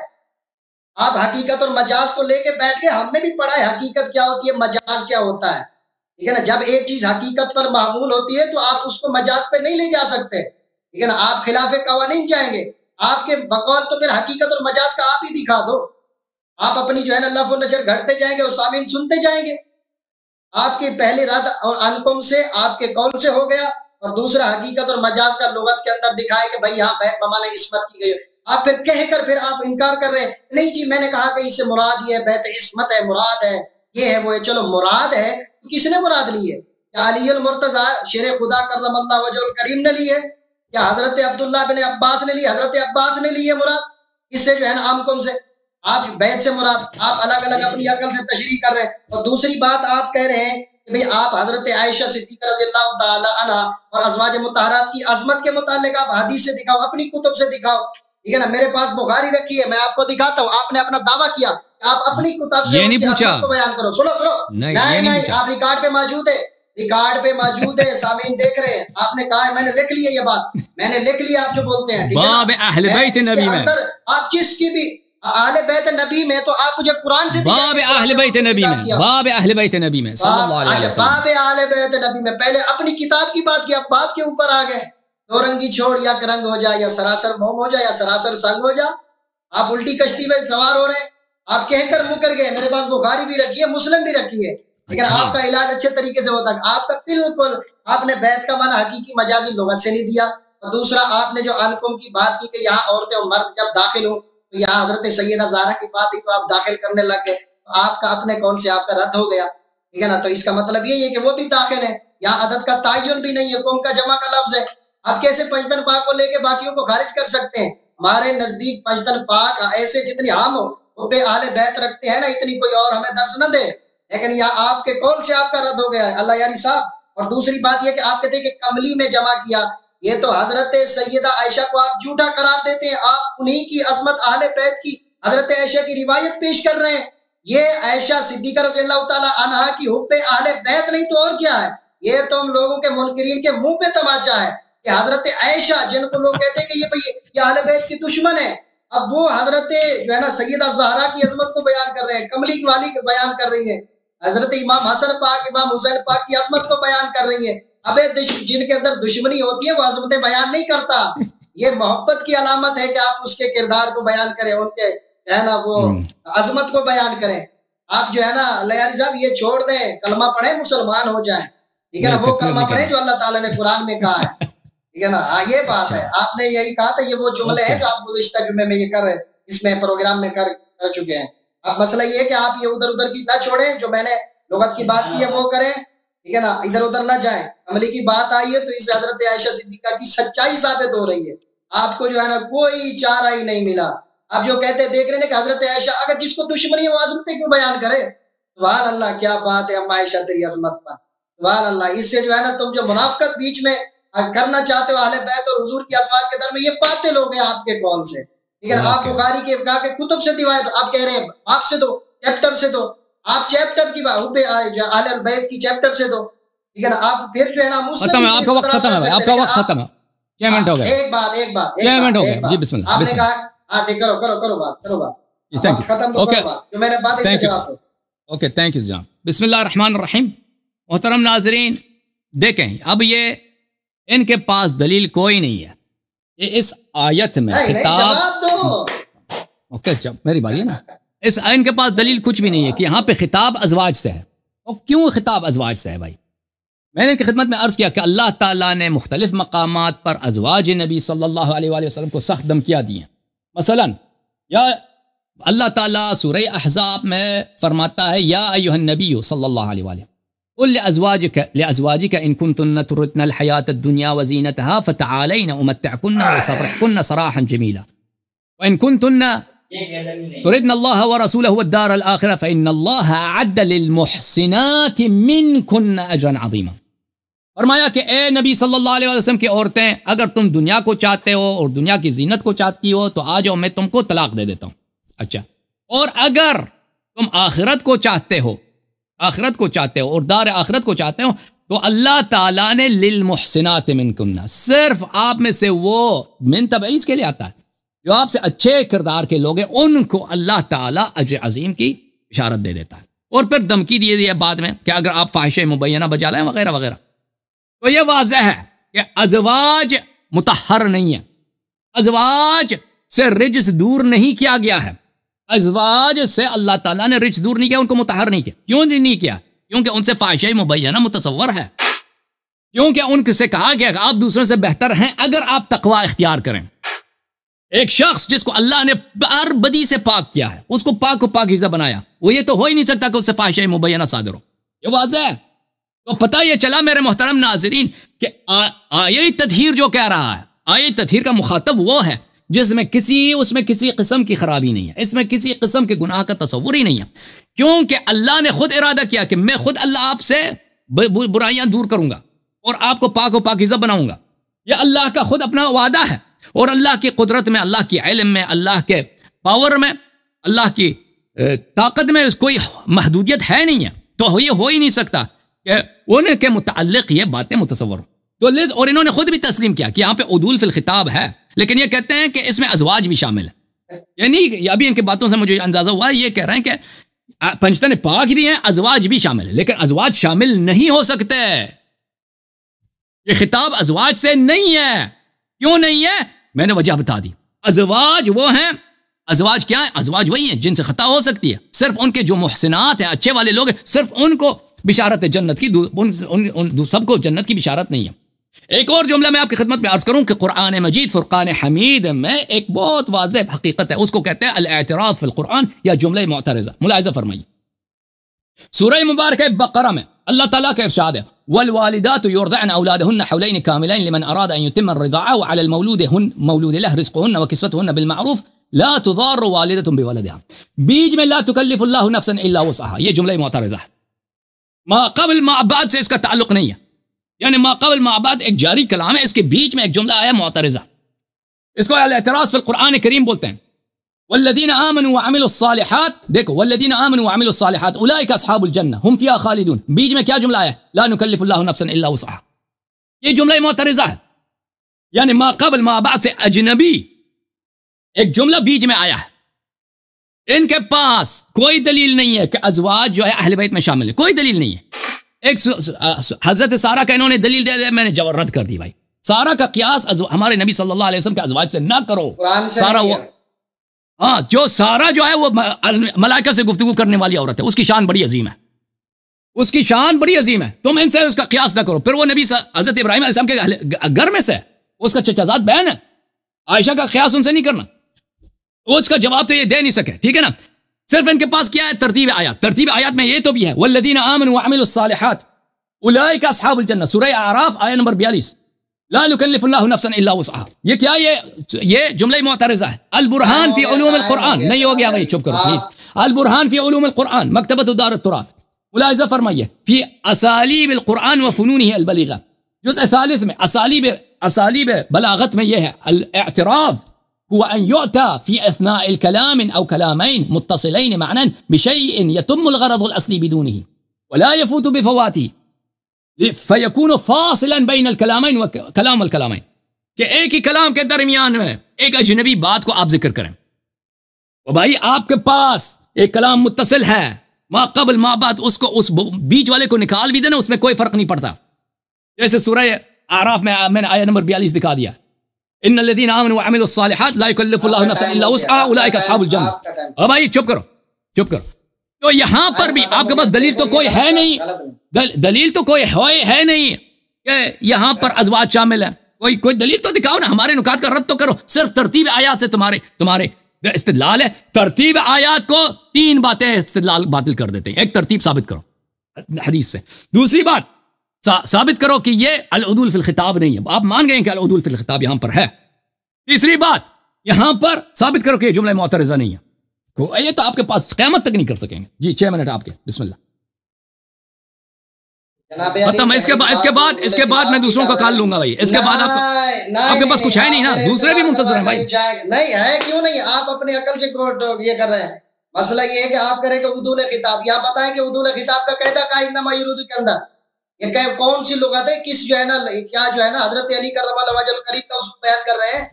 Speaker 1: آپ حقیقت اور مجاز کو لے کے بیٹھ کے، ہم نے بھی پڑھا ہے حقیقت کیا ہوتی ہے، مجاز کیا ہوتا ہے، ٹھیک ہے نا؟ جب ایک چیز حقیقت پر معمول ہوتی ہے تو آپ اس کو مجاز پہ نہیں لے جا سکتے، ٹھیک ہے نا؟ آپ خلاف قوانین جائیں گے، آپ کے بقول تو پھر حقیقت اور مجاز کا آپ ہی دکھا دو۔ آپ اپنی جو ہے نا لف و نشر گھڑتے جائیں گے اور سامعین سنتے جائیں گے۔ آپ کی پہلی رد اور انکم سے آپ کے قول سے ہو گیا، اور دوسرا حقیقت اور مجاز کا لغت کے اندر دکھائے کہ بھائی یہاں بیت بمانا عصمت کی گئی، آپ پھر کہہ کر پھر آپ انکار کر رہے ہیں، نہیں جی میں نے کہا کہ اس سے مراد یہ بیت عصمت ہے، مراد ہے یہ ہے وہ ہے۔ چلو مراد ہے، کس نے مراد لی ہے؟ کیا علی المرتضی شیر خدا کرم اللہ وجہ الکریم نے لی ہے؟ کیا حضرت عبداللہ بن عباس نے لی؟ حضرت عباس نے لی ہے مراد؟ اس سے جو ہے نا انکم سے آپ بیت سے مراد، آپ الگ الگ اپنی عقل سے تشریح کر رہے ہیں۔ اور دوسری بات آپ کہہ رہے ہیں کہ بھئی آپ حضرت عائشہ صدیقہ رضی اللہ تعالی عنہ اور ازواج مطہرات کی عظمت کے متعلق آپ حدیث سے دکھاؤ، اپنی کتب سے دکھاؤ، ٹھیک ہے نا؟ میرے پاس بخاری رکھی ہے، میں آپ کو دکھاتا ہوں۔ آپ نے اپنا دعویٰ کیا کہ آپ اپنی کتاب سے ان کی عظمت کو بیان کرو۔ سنو نہیں آپ ریکارڈ پہ موجود ہے، ریکارڈ پہ موجود ہے، سامعین دیکھ رہے ہیں۔ آپ نے کہا ہے، میں نے لکھ لی ہے یہ بات، میں نے لکھ لیا آپ جو بولتے ہیں،
Speaker 2: باب اہل بیت نبی میں
Speaker 1: آپ جس کی بھی اہل بیت نبی میں، تو آپ مجھے قرآن سے
Speaker 2: باب اہل بیت نبی میں، باب اہل بیت نبی میں صلی اللہ علیہ وسلم،
Speaker 1: باب اہل بیت نبی میں پہلے اپنی کتاب کی بات کی، اب بات کے اوپر آ گئے۔ دو رنگی چھوڑ، یا رنگ ہو جائے، یا سراسر موم ہو جائے، یا سراسر سنگ ہو جائے، آپ الٹی کشتی میں سوار ہو رہے ہیں۔ آپ کہہ کر مکر گئے، میرے پاس بخاری بھی رکھی ہے، مسلم بھی رکھی ہے، لیکن آپ کا علاج اچھے طریقے سے ہوتا ہے۔ آپ کا بالکل آپ نے بیت کا معنی حقیقی مجازی لغت سے نہیں دیا۔ اور دوسرا آپ نے جو انکم کی بات کی کہ یہاں عورتیں اور مرد جب داخل ہوں تو یہاں حضرت سیدہ زہرا کی بات ہی تو آپ داخل کرنے لگ گئے، تو آپ کا اپنے کون سے آپ کا رد ہو گیا، ٹھیک ہے نا؟ تو اس کا مطلب یہ ہے کہ وہ بھی داخل ہے، یہاں عدد کا تعین بھی نہیں ہے، قوم کا جمع کا لفظ ہے۔ آپ کیسے پنجتن پاک کو لے کے باقیوں کو خارج کر سکتے ہیں؟ ہمارے نزدیک پنجتن پاک ایسے جتنی ہم حب اہل بیت رکھتے ہیں نا، اتنی کوئی اور ہمیں درس نہ دے، لیکن یہاں آپ کے قول سے آپ کا رد ہو گیا ہے، اللہ یاری صاحب۔ اور دوسری بات یہ کہ آپ کہتے ہیں کہ کملی میں جمع کیا، یہ تو حضرت سیدہ عائشہ کو آپ جھوٹا قرار دیتے ہیں، آپ انہی کی عظمت اہل بیت کی حضرت عائشہ کی روایت پیش کر رہے ہیں۔ یہ عائشہ صدیقہ رضی اللہ تعالی عنہا کی حب اہل بیت نہیں تو اور کیا ہے؟ یہ تو ہم لوگوں کے منکرین کے منہ پہ تماچا ہے کہ حضرت عائشہ، جن کو لوگ کہتے ہیں کہ یہ اہل بیت کی دشمن ہے، اب وہ حضرت جو ہے نا سیدہ زہرا کی عظمت کو بیان کر رہے ہیں، کملی والی کو بیان کر رہی ہیں، حضرت امام حسن پاک امام حسین پاک کی عظمت کو بیان کر رہی ہیں۔ ابے جن کے اندر دشمنی ہوتی ہے وہ عظمتیں بیان نہیں کرتا، یہ محبت کی علامت ہے کہ آپ اس کے کردار کو بیان کریں، ان کے جو ہے نا وہ عظمت کو بیان کریں۔ آپ جو ہے نا لیاری صاحب یہ چھوڑ دیں، کلمہ پڑھیں، مسلمان ہو جائیں، ٹھیک ہے نا؟ وہ کلمہ پڑھیں جو اللہ تعالیٰ نے قرآن میں کہا ہے، ٹھیک ہے نا؟ ہاں یہ بات ہے، آپ نے یہی کہا تھا، یہ وہ جملے ہیں جو آپ گزشتہ جمعے میں یہ کر رہے، اس میں پروگرام میں کر چکے ہیں۔ اب مسئلہ یہ ہے کہ آپ یہ ادھر ادھر کی نہ چھوڑیں، جو میں نے لغت کی بات کی ہے وہ کریں، ٹھیک ہے نا؟ ادھر ادھر نہ جائیں۔ عملی کی بات آئی ہے تو اس حضرت عائشہ صدیقہ کی سچائی ثابت ہو رہی ہے، آپ کو جو ہے نا کوئی چارہ ہی نہیں ملا۔ آپ جو کہتے دیکھ رہے ہیں کہ حضرت عائشہ اگر جس کو دشمنی ہے وہ عظمتیں کیوں بیان کرے؟ سبحان اللہ، کیا بات ہے ام عائشہ تیری عظمت پر، سبحان اللہ۔ اس سے جو ہے نا تم جو منافقت بیچ میں کرنا چاہتے ہو اہل بیت اور حضور کی ازواج کے درمیان، یہ باطل ہو گئے آپ کے قول سے، ٹھیک ہے نا؟ آپ بخاری کے کتب سے روایت آپ کہہ رہے ہیں آپ سے دو، چیپٹر سے دو، آپ چیپٹر کی اہل بیت کی چیپٹر سے دو، ٹھیک ہے نا؟ آپ پھر جو ہے نا
Speaker 2: ختم ہے، آپ کا وقت ختم ہے، آپ کا وقت ختم ہے، 6 منٹ ہو گئے،
Speaker 1: ایک بات
Speaker 2: 6 منٹ ہو گئے، جی بسم اللہ،
Speaker 1: آپ نے کہا ہاں ٹھیک، کرو بات ختم تو کرو بات، جو میں نے بات اس کا جواب دو۔
Speaker 2: اوکے، تھینک یو جناب۔ بسم اللہ الرحمن الرحیم۔ محترم ناظرین دیکھیں، اب یہ ان کے پاس دلیل کوئی نہیں ہے، یہ اس آیت میں خطاب، اوکے میری باری ہے نا، اس ان کے پاس دلیل کچھ بھی نہیں ہے کہ یہاں پہ خطاب ازواج سے ہے۔ اور کیوں خطاب ازواج سے ہے بھائی؟ میں نے ان کی خدمت میں عرض کیا کہ اللہ تعالیٰ نے مختلف مقامات پر ازواج نبی صلی اللہ علیہ وآلہ وسلم کو سخت دھمکیاں دی ہیں۔ مثلا یا اللہ تعالیٰ سورہ احزاب میں فرماتا ہے یا ایھا النبی صلی اللہ علیہ وآلہ قل لأزواجك إن كنتن تردن الحياة الدنيا وزينتها فتعالين أمتعكن وأسرحكن سراحا جميلا وإن كنتن تردن اللہ ورسولہ والدار الآخرہ فإن اللہ اعد للمحسنات منکن اجرا عظیما. فرمایا کہ اے نبی صلی اللہ علیہ وسلم کی عورتیں، اگر تم دنیا کو چاہتے ہو اور دنیا کی زینت کو چاہتی ہو تو آ جاؤ، میں تم کو طلاق دے دیتا ہوں. اچھا، اور اگر تم آخرت کو چاہتے ہو اور دار آخرت کو چاہتے ہو تو اللہ تعالیٰ نے للمحسنات منکن، صرف آپ میں سے وہ من تبعیض کے لیے آتا ہے، جو آپ سے اچھے کردار کے لوگ ہیں ان کو اللہ تعالیٰ اجر عظیم کی اشارت دے دیتا ہے. اور پھر دھمکی دی ہے بعد میں کہ اگر آپ فاحشہ مبینہ بجا لیں وغیرہ وغیرہ. تو یہ واضح ہے کہ ازواج مطہر نہیں ہے، ازواج سے رجس دور نہیں کیا گیا ہے، ازواج سے اللہ تعالیٰ نے رجس دور نہیں کیا، ان کو مطہر نہیں کیا. کیوں نہیں کیا؟ کیونکہ ان سے فاحشہ مبینہ متصور ہے، کیونکہ ان سے کہا گیا کہ آپ دوسروں سے بہتر ہیں اگر آپ تقوی اختیار کریں. ایک شخص جس کو اللہ نے ہر بدی سے پاک کیا ہے، اس کو پاک و پاکیزہ بنایا، وہ یہ تو ہو ہی نہیں سکتا کہ اس سے فاحشہ مبینہ صادر ہو. یہ واضح ہے. تو پتہ یہ چلا میرے محترم ناظرین کہ آیہ تطہیر جو کہہ رہا ہے، آیہ تطہیر کا مخاطب وہ ہے جس میں اس میں کسی قسم کی خرابی نہیں ہے، اس میں کسی قسم کے گناہ کا تصور ہی نہیں ہے، کیونکہ اللہ نے خود ارادہ کیا کہ میں خود اللہ آپ سے برائیاں دور کروں گا اور آپ کو پاک و پاکیزہ بناؤں گا. یہ اللہ کا خود اپنا وعدہ ہے، اور اللہ کی قدرت میں، اللہ کی علم میں، اللہ کے پاور میں، اللہ کی طاقت میں کوئی محدودیت ہے نہیں ہے. تو یہ ہو ہی نہیں سکتا کہ ان کے متعلق یہ باتیں متصور ہوں. تو اور انہوں نے خود بھی تسلیم کیا کہ یہاں پہ عدول فی الخطاب ہے، لیکن یہ کہتے ہیں کہ اس میں ازواج بھی شامل ہے. یعنی ابھی ان کی باتوں سے مجھے اندازہ ہوا ہے، یہ کہہ رہے ہیں کہ پنجتن پاک بھی ہیں، ازواج بھی شامل ہے، لیکن ازواج شامل نہیں ہو سکتے. یہ خطاب ازواج سے نہیں ہے. کیوں نہیں ہے؟ میں نے وجہ بتا دی. ازواج وہ ہیں، ازواج کیا ہیں؟ ازواج وہی ہیں جن سے خطا ہو سکتی ہے. صرف ان کے جو محسنات ہیں، اچھے والے لوگ ہیں، صرف ان کو بشارت ہے جنت کی، سب کو جنت کی بشارت نہیں ہے. ایک اور جملہ میں آپ کی خدمت میں عرض کروں کہ قرآن مجید فرقان حمید میں ایک بہت واضح حقیقت ہے، اس کو کہتے ہیں الاعتراض فی القرآن یا جملہ معترضہ. ملاحظہ فرمائیے، سورہ مبارکہ بقرہ میں اللہ تعالیٰ کا ارشاد ہے والوالدات يرضعن اولادهن حولين كاملين لمن اراد ان يتم الرضاعه وعلى المولود له رزقهن وكسوتهن بالمعروف لا تضار والدة بولدها. بیچ میں لا تکلف اللہ نفسا الا وسعها، یہ جملہ معترضہ ہے. ما قبل ما بعد سے اس کا تعلق نہیں ہے، یعنی ما قبل ما بعد ایک جاری کلام ہے، اس کے بیچ میں ایک جملہ آیا معترضہ. اس کو الاعتراض فی القرآن کریم بولتے ہیں. والذین آمنوا وعملوا الصالحات، دیکھو والذین آمنوا وعملوا الصالحات اولئک اصحاب الجنہ هم فیہا خالدون. بیچ میں کیا جملہ آیا؟ لا نکلف اللہ نفسا الا وسعها. یہ جملہ معترضہ ہے، یعنی ما قبل ما بعد سے اجنبی ایک جملہ بیچ میں آیا ہے. ان کے پاس کوئی دلیل نہیں ہے کہ ازواج جو ہے اہل بیت میں شامل ہے، کوئی دلیل نہیں ہے. ایک حضرت سارہ کا انہوں نے دلیل دے دیا، میں نے جواب رد کر دی. بھائی سارہ کا قیاس ہمارے نبی صلی اللہ علیہ وسلم کے ازواج سے نہ کرو. سارہ وہ جو سارہ جو ہے وہ ملائکہ سے گفتگو کرنے والی عورت ہے، اس کی شان بڑی عظیم ہے، اس کی شان بڑی عظیم ہے. تم ان سے اس کا قیاس نہ کرو. پھر وہ نبی حضرت ابراہیم علیہ السلام کے گھر میں سے، اس کا چچا زاد بہن ہے. عائشہ کا قیاس ان سے نہیں کرنا. اس کا جواب تو یہ دے نہیں سکے، ٹھیک ہے نا. صرف ان کے پاس کیا ہے؟ ترتیب آیات. ترتیب آیات میں یہ تو بھی ہے والذین آمنوا وعملوا الصالحات اولئک اصحاب الجنہ، سورہ اعراف آیہ نمبر 42. لا نکلف اللہ نفسا الا وسعها. یہ کیا؟ یہ جملہ معترضہ ہے. البرہان فی علوم القرآن، نہیں ہو گیا بھائی، چپ کرو پلیز. البرہان فی علوم القرآن مکتبۃ دار التراث. ملاحظہ فرمائیے فی اسالیب القرآن و فنونہ البلیغہ، جزء ثالث میں اسالیب بلاغت میں یہ ہے الاعتراف هو أن يؤتى في أثناء الكلام أو كلامين متصلين معنى بشيء يتم الغرض الأصلي بدونه ولا يفوت بفواته فيكون فاصلا بين الكلامين وكلام الكلامين. کہ ایک ہی کلام کے درمیان میں ایک اجنبی بات کو آپ ذکر کریں. اور بھائی آپ کے پاس ایک کلام متصل ہے، ما قبل ما بعد، اس کو اس بیچ والے کو نکال بھی دینا، اس میں کوئی فرق نہیں پڑتا. جیسے سورہ اعراف میں میں نے آیہ نمبر 42 دکھا دیا، ان الذين امنوا وعملوا الصالحات لا يكلف الله نفسا الا وسعها اولئك اصحاب الجنہ. اب بھائی چپ کرو، چپ کرو. تو یہاں پر بھی آپ کے پاس دلیل تو کوئی ہے نہیں، دلیل تو کوئی ہے نہیں کہ یہاں پر ازواج شامل ہیں. کوئی دلیل تو دکھاؤ نا، ہمارے نکات کا رد تو کرو. صرف ترتیب آیات سے تمہارے استدلال ہے. ترتیب آیات کو 3 باتیں استدلال باطل کر دیتے ہیں. ایک، ترتیب ثابت کرو حدیث سے. دوسری بات، ثابت کرو کہ یہ العدول فی الخطاب نہیں ہے، آپ مان گئے کہ العدول فی الخطاب یہاں پر ہے. تیسری بات، یہاں پر ثابت کرو کہ یہ جملہ معترضہ نہیں ہے. یہ تو آپ کے پاس قیامت تک نہیں کر سکیں گے. جی 6 منٹ آپ کے. بسم اللہ. ختم. اس کے بعد میں دوسروں کا کال لوں گا بھائی. اس کے بعد آپ کے پاس کچھ ہے نہیں نا, دوسرے بھی منتظر ہیں بھائی.
Speaker 1: نہیں ہے, کیوں نہیں, آپ اپنی عقل سے یہ کر رہے ہیں. مسئلہ یہ ہے کہ آپ کریں کہ عدول خطاب, یہاں بتائیں کہ عدول خطاب کا قاعدہ کا انما یرید کے اندر یہ کون سی لغت ہے, کس جو ہے نا, کیا جو ہے نا حضرت علی کرم اللہ وجہ الکریم کا اصول بیان کر رہے ہیں,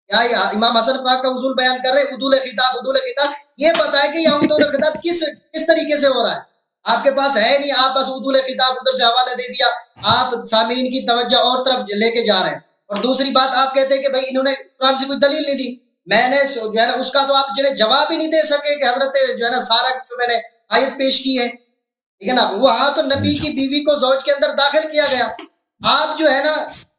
Speaker 1: کیا امام حسن پاک کا اصول بیان کر رہے ہیں. عدول خطاب یہ بتائیں کہ یہ عدول خطاب کس طریقے سے ہو رہا ہے. آپ کے پاس ہے نہیں, آپ بس عدول خطاب ادھر سے حوالہ دے دیا, آپ سامعین کی توجہ اور طرف لے کے جا رہے ہیں. اور دوسری بات آپ کہتے ہیں کہ بھائی انہوں نے قرآن سے کوئی دلیل نہیں دی. میں نے جو ہے نا اس کا تو آپ جو ہے جواب ہی نہیں دے سکے کہ حضرت جو ہے نا سارا جو میں نے آیت پیش کی ہے, ٹھیک ہے نا, وہاں تو نبی کی بیوی کو زوج کے اندر داخل کیا گیا. آپ جو ہے نا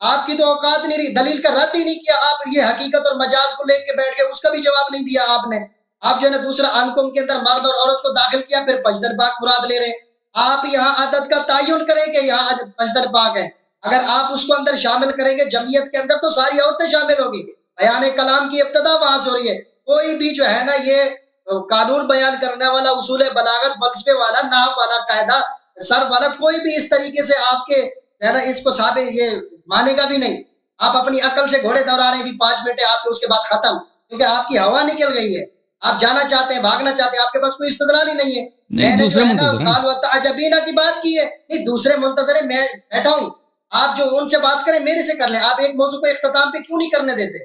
Speaker 1: آپ کی تو اوقات نہیں رہی, دلیل کا رد ہی نہیں کیا, آپ یہ حقیقت اور مجاز کو لے کے بیٹھ گئے, اس کا بھی جواب نہیں دیا آپ نے. آپ جو ہے نا دوسرا انکم کے اندر مرد اور عورت کو داخل کیا, پھر پجدر پاک مراد لے رہے. آپ یہاں عدد کا تعین کریں کہ یہاں پجدر پاک ہے. اگر آپ اس کو اندر شامل کریں گے جمعیت کے اندر تو ساری عورتیں شامل ہوگی. بیان کلام کی ابتدا وہاں سے ہو رہی ہے. کوئی بھی جو ہے نا یہ قانون بیان کرنے والا, اصول بلاغت, فلسفے والا, نحو والا, قاعدہ سر والا, کوئی بھی اس طریقے سے آپ کے ہے نا اس کو ثابت یہ مانے گا بھی نہیں. آپ اپنی عقل سے گھوڑے دوڑا رہے ہیں, بھی 5 منٹ آپ کے اس کے بعد ختم, کیونکہ آپ کی ہوا نکل گئی ہے, آپ جانا چاہتے ہیں, بھاگنا چاہتے ہیں, آپ کے پاس کوئی استدلال ہی نہیں ہے. میں نے جو ہے نا عجبینہ کی بات کی ہے, نہیں دوسرے منتظر میں بیٹھا ہوں, آپ جو ان سے بات کریں میرے سے کر لیں. آپ ایک موضوع کو اختتام پہ کیوں نہیں کرنے دیتے؟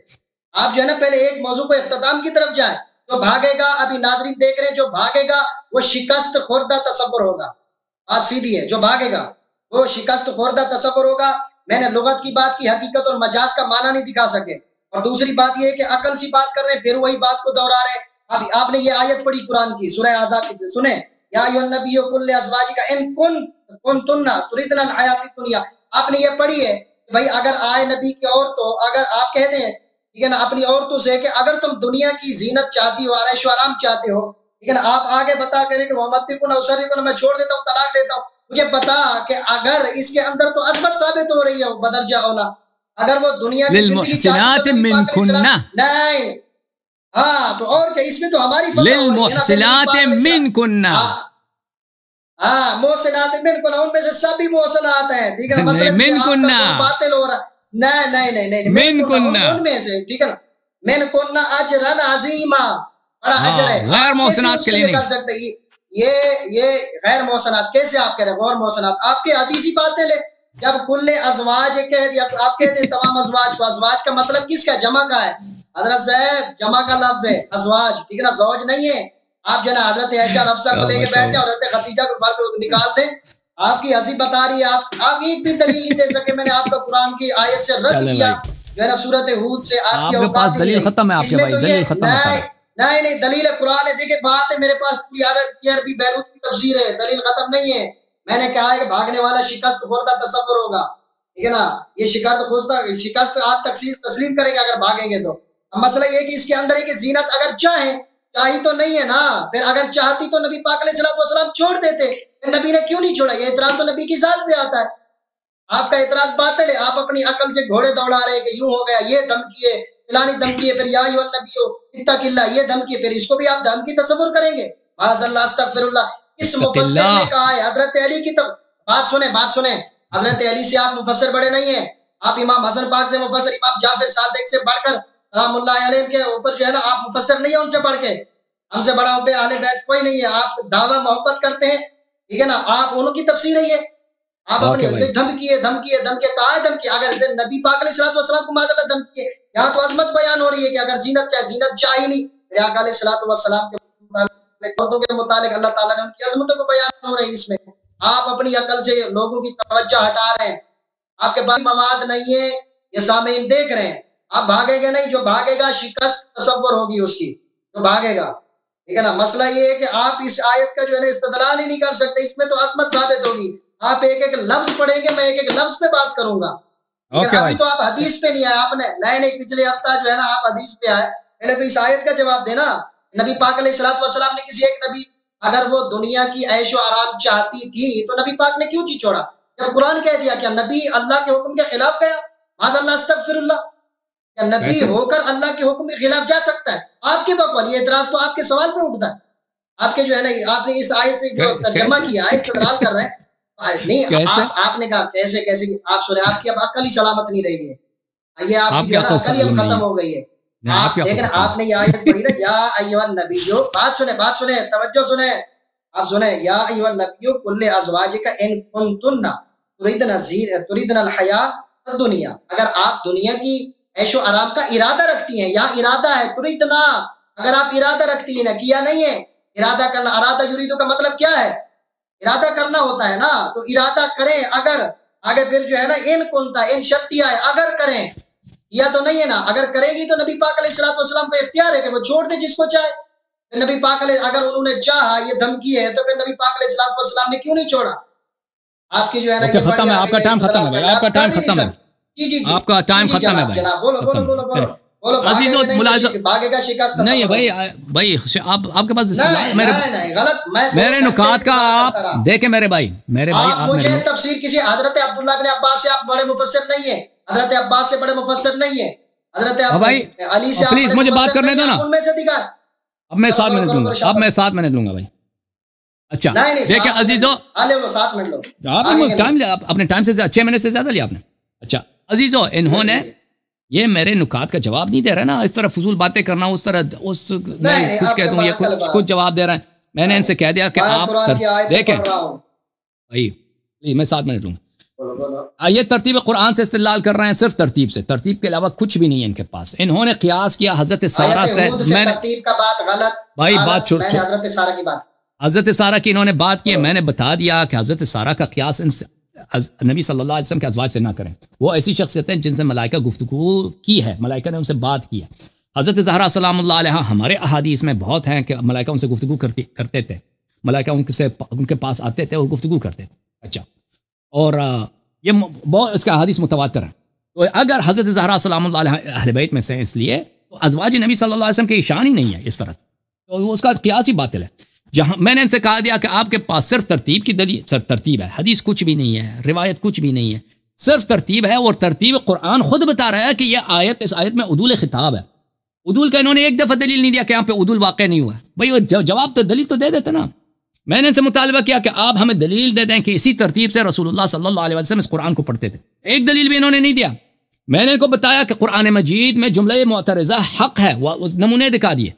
Speaker 1: آپ جو ہے نا پہلے ایک موضوع کو اختتام کی طرف جائیں. جو بھاگے گا, ابھی ناظرین دیکھ رہے ہیں, جو بھاگے گا وہ شکست خوردہ تصور ہوگا. بات سیدھی ہے, جو بھاگے گا وہ شکست خوردہ تصور ہوگا. میں نے لغت کی بات کی, حقیقت اور مجاز کا معنی نہیں دکھا سکے. اور دوسری بات یہ ہے کہ عقل سی بات کر رہے ہیں, پھر وہی بات کو دوہرا رہے ہیں. آپ نے یہ آیت پڑھی قرآن کی سورہ احزاب کی, سنیں, یا ایھا النبی قل لازواجک ان کنتن تریدن الحیات الدنیا. آپ نے یہ پڑھی ہے کہ بھائی اگر آئے نبی کی عورتوں, اگر آپ کہتے ہیں ٹھیک ہے نا اپنی عورتوں سے کہ اگر تم دنیا کی زینت چاہتی ہو, عیش و آرام چاہتے ہو, ٹھیک ہے نا, آپ آگے بتا کریں کہ میں چھوڑ دیتا ہوں, طلاق دیتا ہوں. مجھے بتا کہ اگر اس کے اندر تو عظمت ثابت ہو رہی ہے بدرجہ اولا, اگر وہ دنیا کی زندگی چاہتی نہیں, ہاں تو اور کہ اس میں تو ہماری
Speaker 2: للمحسنات منکن,
Speaker 1: ہاں محسنات منکن, ان میں سے سبھی محسنات ہیں, ٹھیک ہے نا, مطلب باطل ہو رہا ہے. نہیں منکن ان میں سے, ٹھیک ہے نا, منکن اجرا عظیما, بڑا اجر ہے.
Speaker 2: غیر محسنات کے لیے نہیں
Speaker 1: کر سکتے. یہ غیر محسنات کیسے آپ کہہ رہے ہیں غیر محسنات؟ آپ کے حدیثی باتیں لے, جب کل ازواج کہہ دیا آپ کہتے ہیں تمام ازواج کو, ازواج کا مطلب کس کا, جمع کا ہے حضرت صاحب, جمع کا لفظ ہے ازواج, ٹھیک ہے نا, زوج نہیں ہے. آپ جو ہے نا حضرت عائشہ اور حفصہ کو لے کے بیٹھے اور حضرت خدیجہ کو باہر کو نکال دیں. آپ کی ہنسی بتا رہی ہے, آپ ایک بھی دلیل نہیں دے سکے. میں نے آپ کو قرآن کی آیت سے رد کیا جو ہے نا سورۃ ہود سے. آپ
Speaker 2: کے پاس دلیل ختم ہے, آپ کے بھائی دلیل ختم ہے.
Speaker 1: نہیں دلیل قرآن ہے, دیکھیں بات ہے میرے پاس عربی بیروت کی تفسیر ہے, دلیل ختم نہیں ہے. میں نے کہا ہے کہ بھاگنے والا شکست خوردہ تصور ہوگا, ٹھیک ہے نا, یہ شکست آپ تسلیم کریں گے اگر بھاگیں گے تو. مسئلہ یہ ہے کہ اس کے اندر ہے کہ زینت اگر چاہی تو نہیں ہے نا, پھر اگر چاہتی تو نبی پاک علیہ السلام چھوڑ دیتے, نبی نے کیوں نہیں چھوڑا؟ یہ اعتراض تو نبی کی ذات پہ آتا ہے. آپ کا اعتراض باطل ہے, آپ اپنی عقل سے گھوڑے دوڑا رہے کہ یوں ہو گیا, یہ دھمکی ہے, فلانی دھمکی ہے, پھر یا ایھا النبی اتق اللہ یہ دھمکی ہے, پھر اس کو بھی آپ دھمکی تصور کریں گے؟ معاذ اللہ استغفر اللہ. اس مفسر نے کہا ہے حضرت علی کی بات سنیں, حضرت علی سے آپ مفسر بڑے نہیں ہیں, آپ امام حسن پاک سے مفسر, امام جعفر صادق سے بڑھ کر سلام اللہ علیہ کے اوپر جو ہے نا آپ مفسر نہیں ہیں ان سے بڑھ کے, ہم سے بڑا ہم پہ اہل بیت کوئی نہیں ہے. آپ دعویٰ محبت کرتے ہیں, ٹھیک ہے نا, آپ انہوں کی تفسیر نہیں ہے. آپ اپنی دھمکی کہا ہے دھمکی, اگر نبی پاک علیہ السلام کو معاذ اللہ دھمکی ہے, یہاں تو عظمت بیان ہو رہی ہے کہ اگر زینت چاہی نہیں, آقا علیہ السلام کے متعلق اللہ تعالیٰ نے ان کی عظمتوں کو بیان ہو رہی ہے. اس میں آپ اپنی عقل سے لوگوں کی توجہ ہٹا رہے ہیں, آپ کے پاس مواد نہیں ہے, یہ سامعین دیکھ رہے ہیں. آپ بھاگے گا نہیں, جو بھاگے گا شکست تصور ہوگی اس کی, جو بھاگے گا, ٹھیک ہے نا. مسئلہ یہ ہے کہ آپ اس آیت کا جو ہے نا استدلال ہی نہیں کر سکتے, اس میں تو عظمت ثابت ہوگی. آپ ایک ایک لفظ پڑھیں گے, میں ایک ایک لفظ پہ بات کروں گا. ابھی تو آپ حدیث پہ نہیں آئے, آپ نے نہیں پچھلے ہفتہ جو ہے نا آپ حدیث پہ آئے, پہلے تو اس آیت کا جواب دینا. نبی پاک علیہ السلام نے کسی ایک نبی, اگر وہ دنیا کی عیش و آرام چاہتی تھی تو نبی پاک نے کیوں جی چھوڑا؟ جب قرآن کہہ دیا کیا نبی اللہ کے حکم کے خلاف گیا؟ معاذ اللہ استغفر اللہ. کیا نبی ہو کر اللہ کے حکم کے خلاف جا سکتا ہے؟ آپ کے بقول یہ اعتراض تو آپ کے سوال پہ اٹھتا ہے. آپ کے جو ہے نا آپ نے اس آیت سے جو ترجمہ کیا ہے استدلال کر رہے ہیں نہیں آپ نے کہا کیسے آپ سنیں آپ کی اب عقل ہی سلامت نہیں رہی ہے یہ آپ کی عقل ہی اب ختم ہو گئی ہے. آپ لیکن آپ نے یہ آیت پڑھی نا یا ایھا النبی بات سنیں توجہ سنیں آپ سنیں یا ایھا النبی کل ازواجک ان کنتن تریدن الحیاۃ الدنیا اگر آپ دنیا کی عیش و آرام کا ارادہ رکھتی ہیں یا ارادہ ہے تریدنا اگر آپ ارادہ رکھتی ہیں نا کیا نہیں ہے ارادہ کرنا ارادہ یریدو کا مطلب کیا ہے ارادہ کرنا ہوتا ہے نا تو ارادہ کریں اگر آگے پھر جو ہے نا ان کنتا ان شرطیہ ہے اگر کریں یا تو نہیں ہے نا اگر کرے گی تو نبی پاک علیہ الصلوۃ والسلام کو اختیار ہے کہ وہ چھوڑ دے جس کو چاہے نبی پاک علیہ اگر انہوں نے چاہا یہ دھمکی ہے تو پھر نبی پاک علیہ الصلوۃ والسلام نے کیوں نہیں چھوڑا آپ کی جو ہے نا
Speaker 2: ختم ہے آپ کا ٹائم ختم ہے بھائی آپ کا ٹائم ختم ہے
Speaker 1: جی
Speaker 2: آپ کا ٹائم ختم ہے بھائی
Speaker 1: جناب بولو
Speaker 2: عزیزو ملاحظہ
Speaker 1: بھاگے کا شکست
Speaker 2: نہیں بھائی آپ کے پاس
Speaker 1: غلط
Speaker 2: میرے نکات کا آپ دیکھیں میرے بھائی
Speaker 1: آپ مجھے تفسیر کسی حضرت عبداللہ بن عباس سے آپ بڑے مفسر نہیں ہیں حضرت عباس سے بڑے مفسر نہیں ہیں حضرت علی سے
Speaker 2: پلیز مجھے بات کرنے دو نا
Speaker 1: ان میں سے دکھا
Speaker 2: اب میں 7 منٹ لوں گا اب میں 7 منٹ لوں گا بھائی اچھا دیکھیں عزیزو
Speaker 1: 7 منٹ لو
Speaker 2: آپ اپنے ٹائم سے 6 منٹ سے زیادہ لیا آپ نے اچھا عزیزو انہوں نے یہ میرے نکات کا جواب نہیں دے رہا نا اس طرح فضول باتیں کرنا اس طرح میں کچھ کہہ دوں یہ کچھ جواب دے رہا ہے میں نے ان سے کہہ دیا کہ آپ دیکھیں بھائی میں 7 منٹ لوں گا یہ ترتیب قرآن سے استدلال کر رہے ہیں صرف ترتیب سے ترتیب کے علاوہ کچھ بھی نہیں ہے ان کے پاس انہوں نے قیاس کیا حضرت سارہ سے میں نے بھائی بات چھوڑ حضرت سارہ کی انہوں نے بات کی میں نے بتا دیا کہ حضرت سارہ کا قیاس ان سے نبی صلی اللہ علیہ وسلم کے ازواج سے نہ کریں وہ ایسی شخصیت ہیں جن سے ملائکہ گفتگو کی ہے ملائکہ نے ان سے بات کی ہے حضرت زہرا سلام اللہ علیہ ہمارے احادیث میں بہت ہیں کہ ملائکہ ان سے گفتگو کرتے تھے ملائکہ ان کے پاس آتے تھے اور گفتگو کرتے تھے اچھا اور یہ بہت اس کا احادیث متواتر ہے تو اگر حضرت زہرا سلام اللہ علیہ اہل بیت میں سے اس لیے تو ازواج نبی صلی اللہ علیہ وسلم کی شان ہی نہیں ہے اس طرح تو اس کا قیاس ہی باطل ہے جہاں میں نے ان سے کہا دیا کہ آپ کے پاس صرف ترتیب کی دلیل صرف ترتیب ہے حدیث کچھ بھی نہیں ہے روایت کچھ بھی نہیں ہے صرف ترتیب ہے اور ترتیب قرآن خود بتا رہا ہے کہ یہ آیت اس آیت میں عدول خطاب ہے عدول کا انہوں نے ایک دفعہ دلیل نہیں دیا کہ یہاں پہ عدول واقع نہیں ہوا بھائی جواب تو دلیل تو دے دیتے نا میں نے ان سے مطالبہ کیا کہ آپ ہمیں دلیل دے دیں کہ اسی ترتیب سے رسول اللہ صلی اللہ علیہ وسلم اس قرآن کو پڑھتے تھے ایک دلیل بھی انہوں نے نہیں دیا میں نے ان کو بتایا کہ قرآن مجید میں جملہ معترضہ حق ہے وہ نمونے دکھا دیے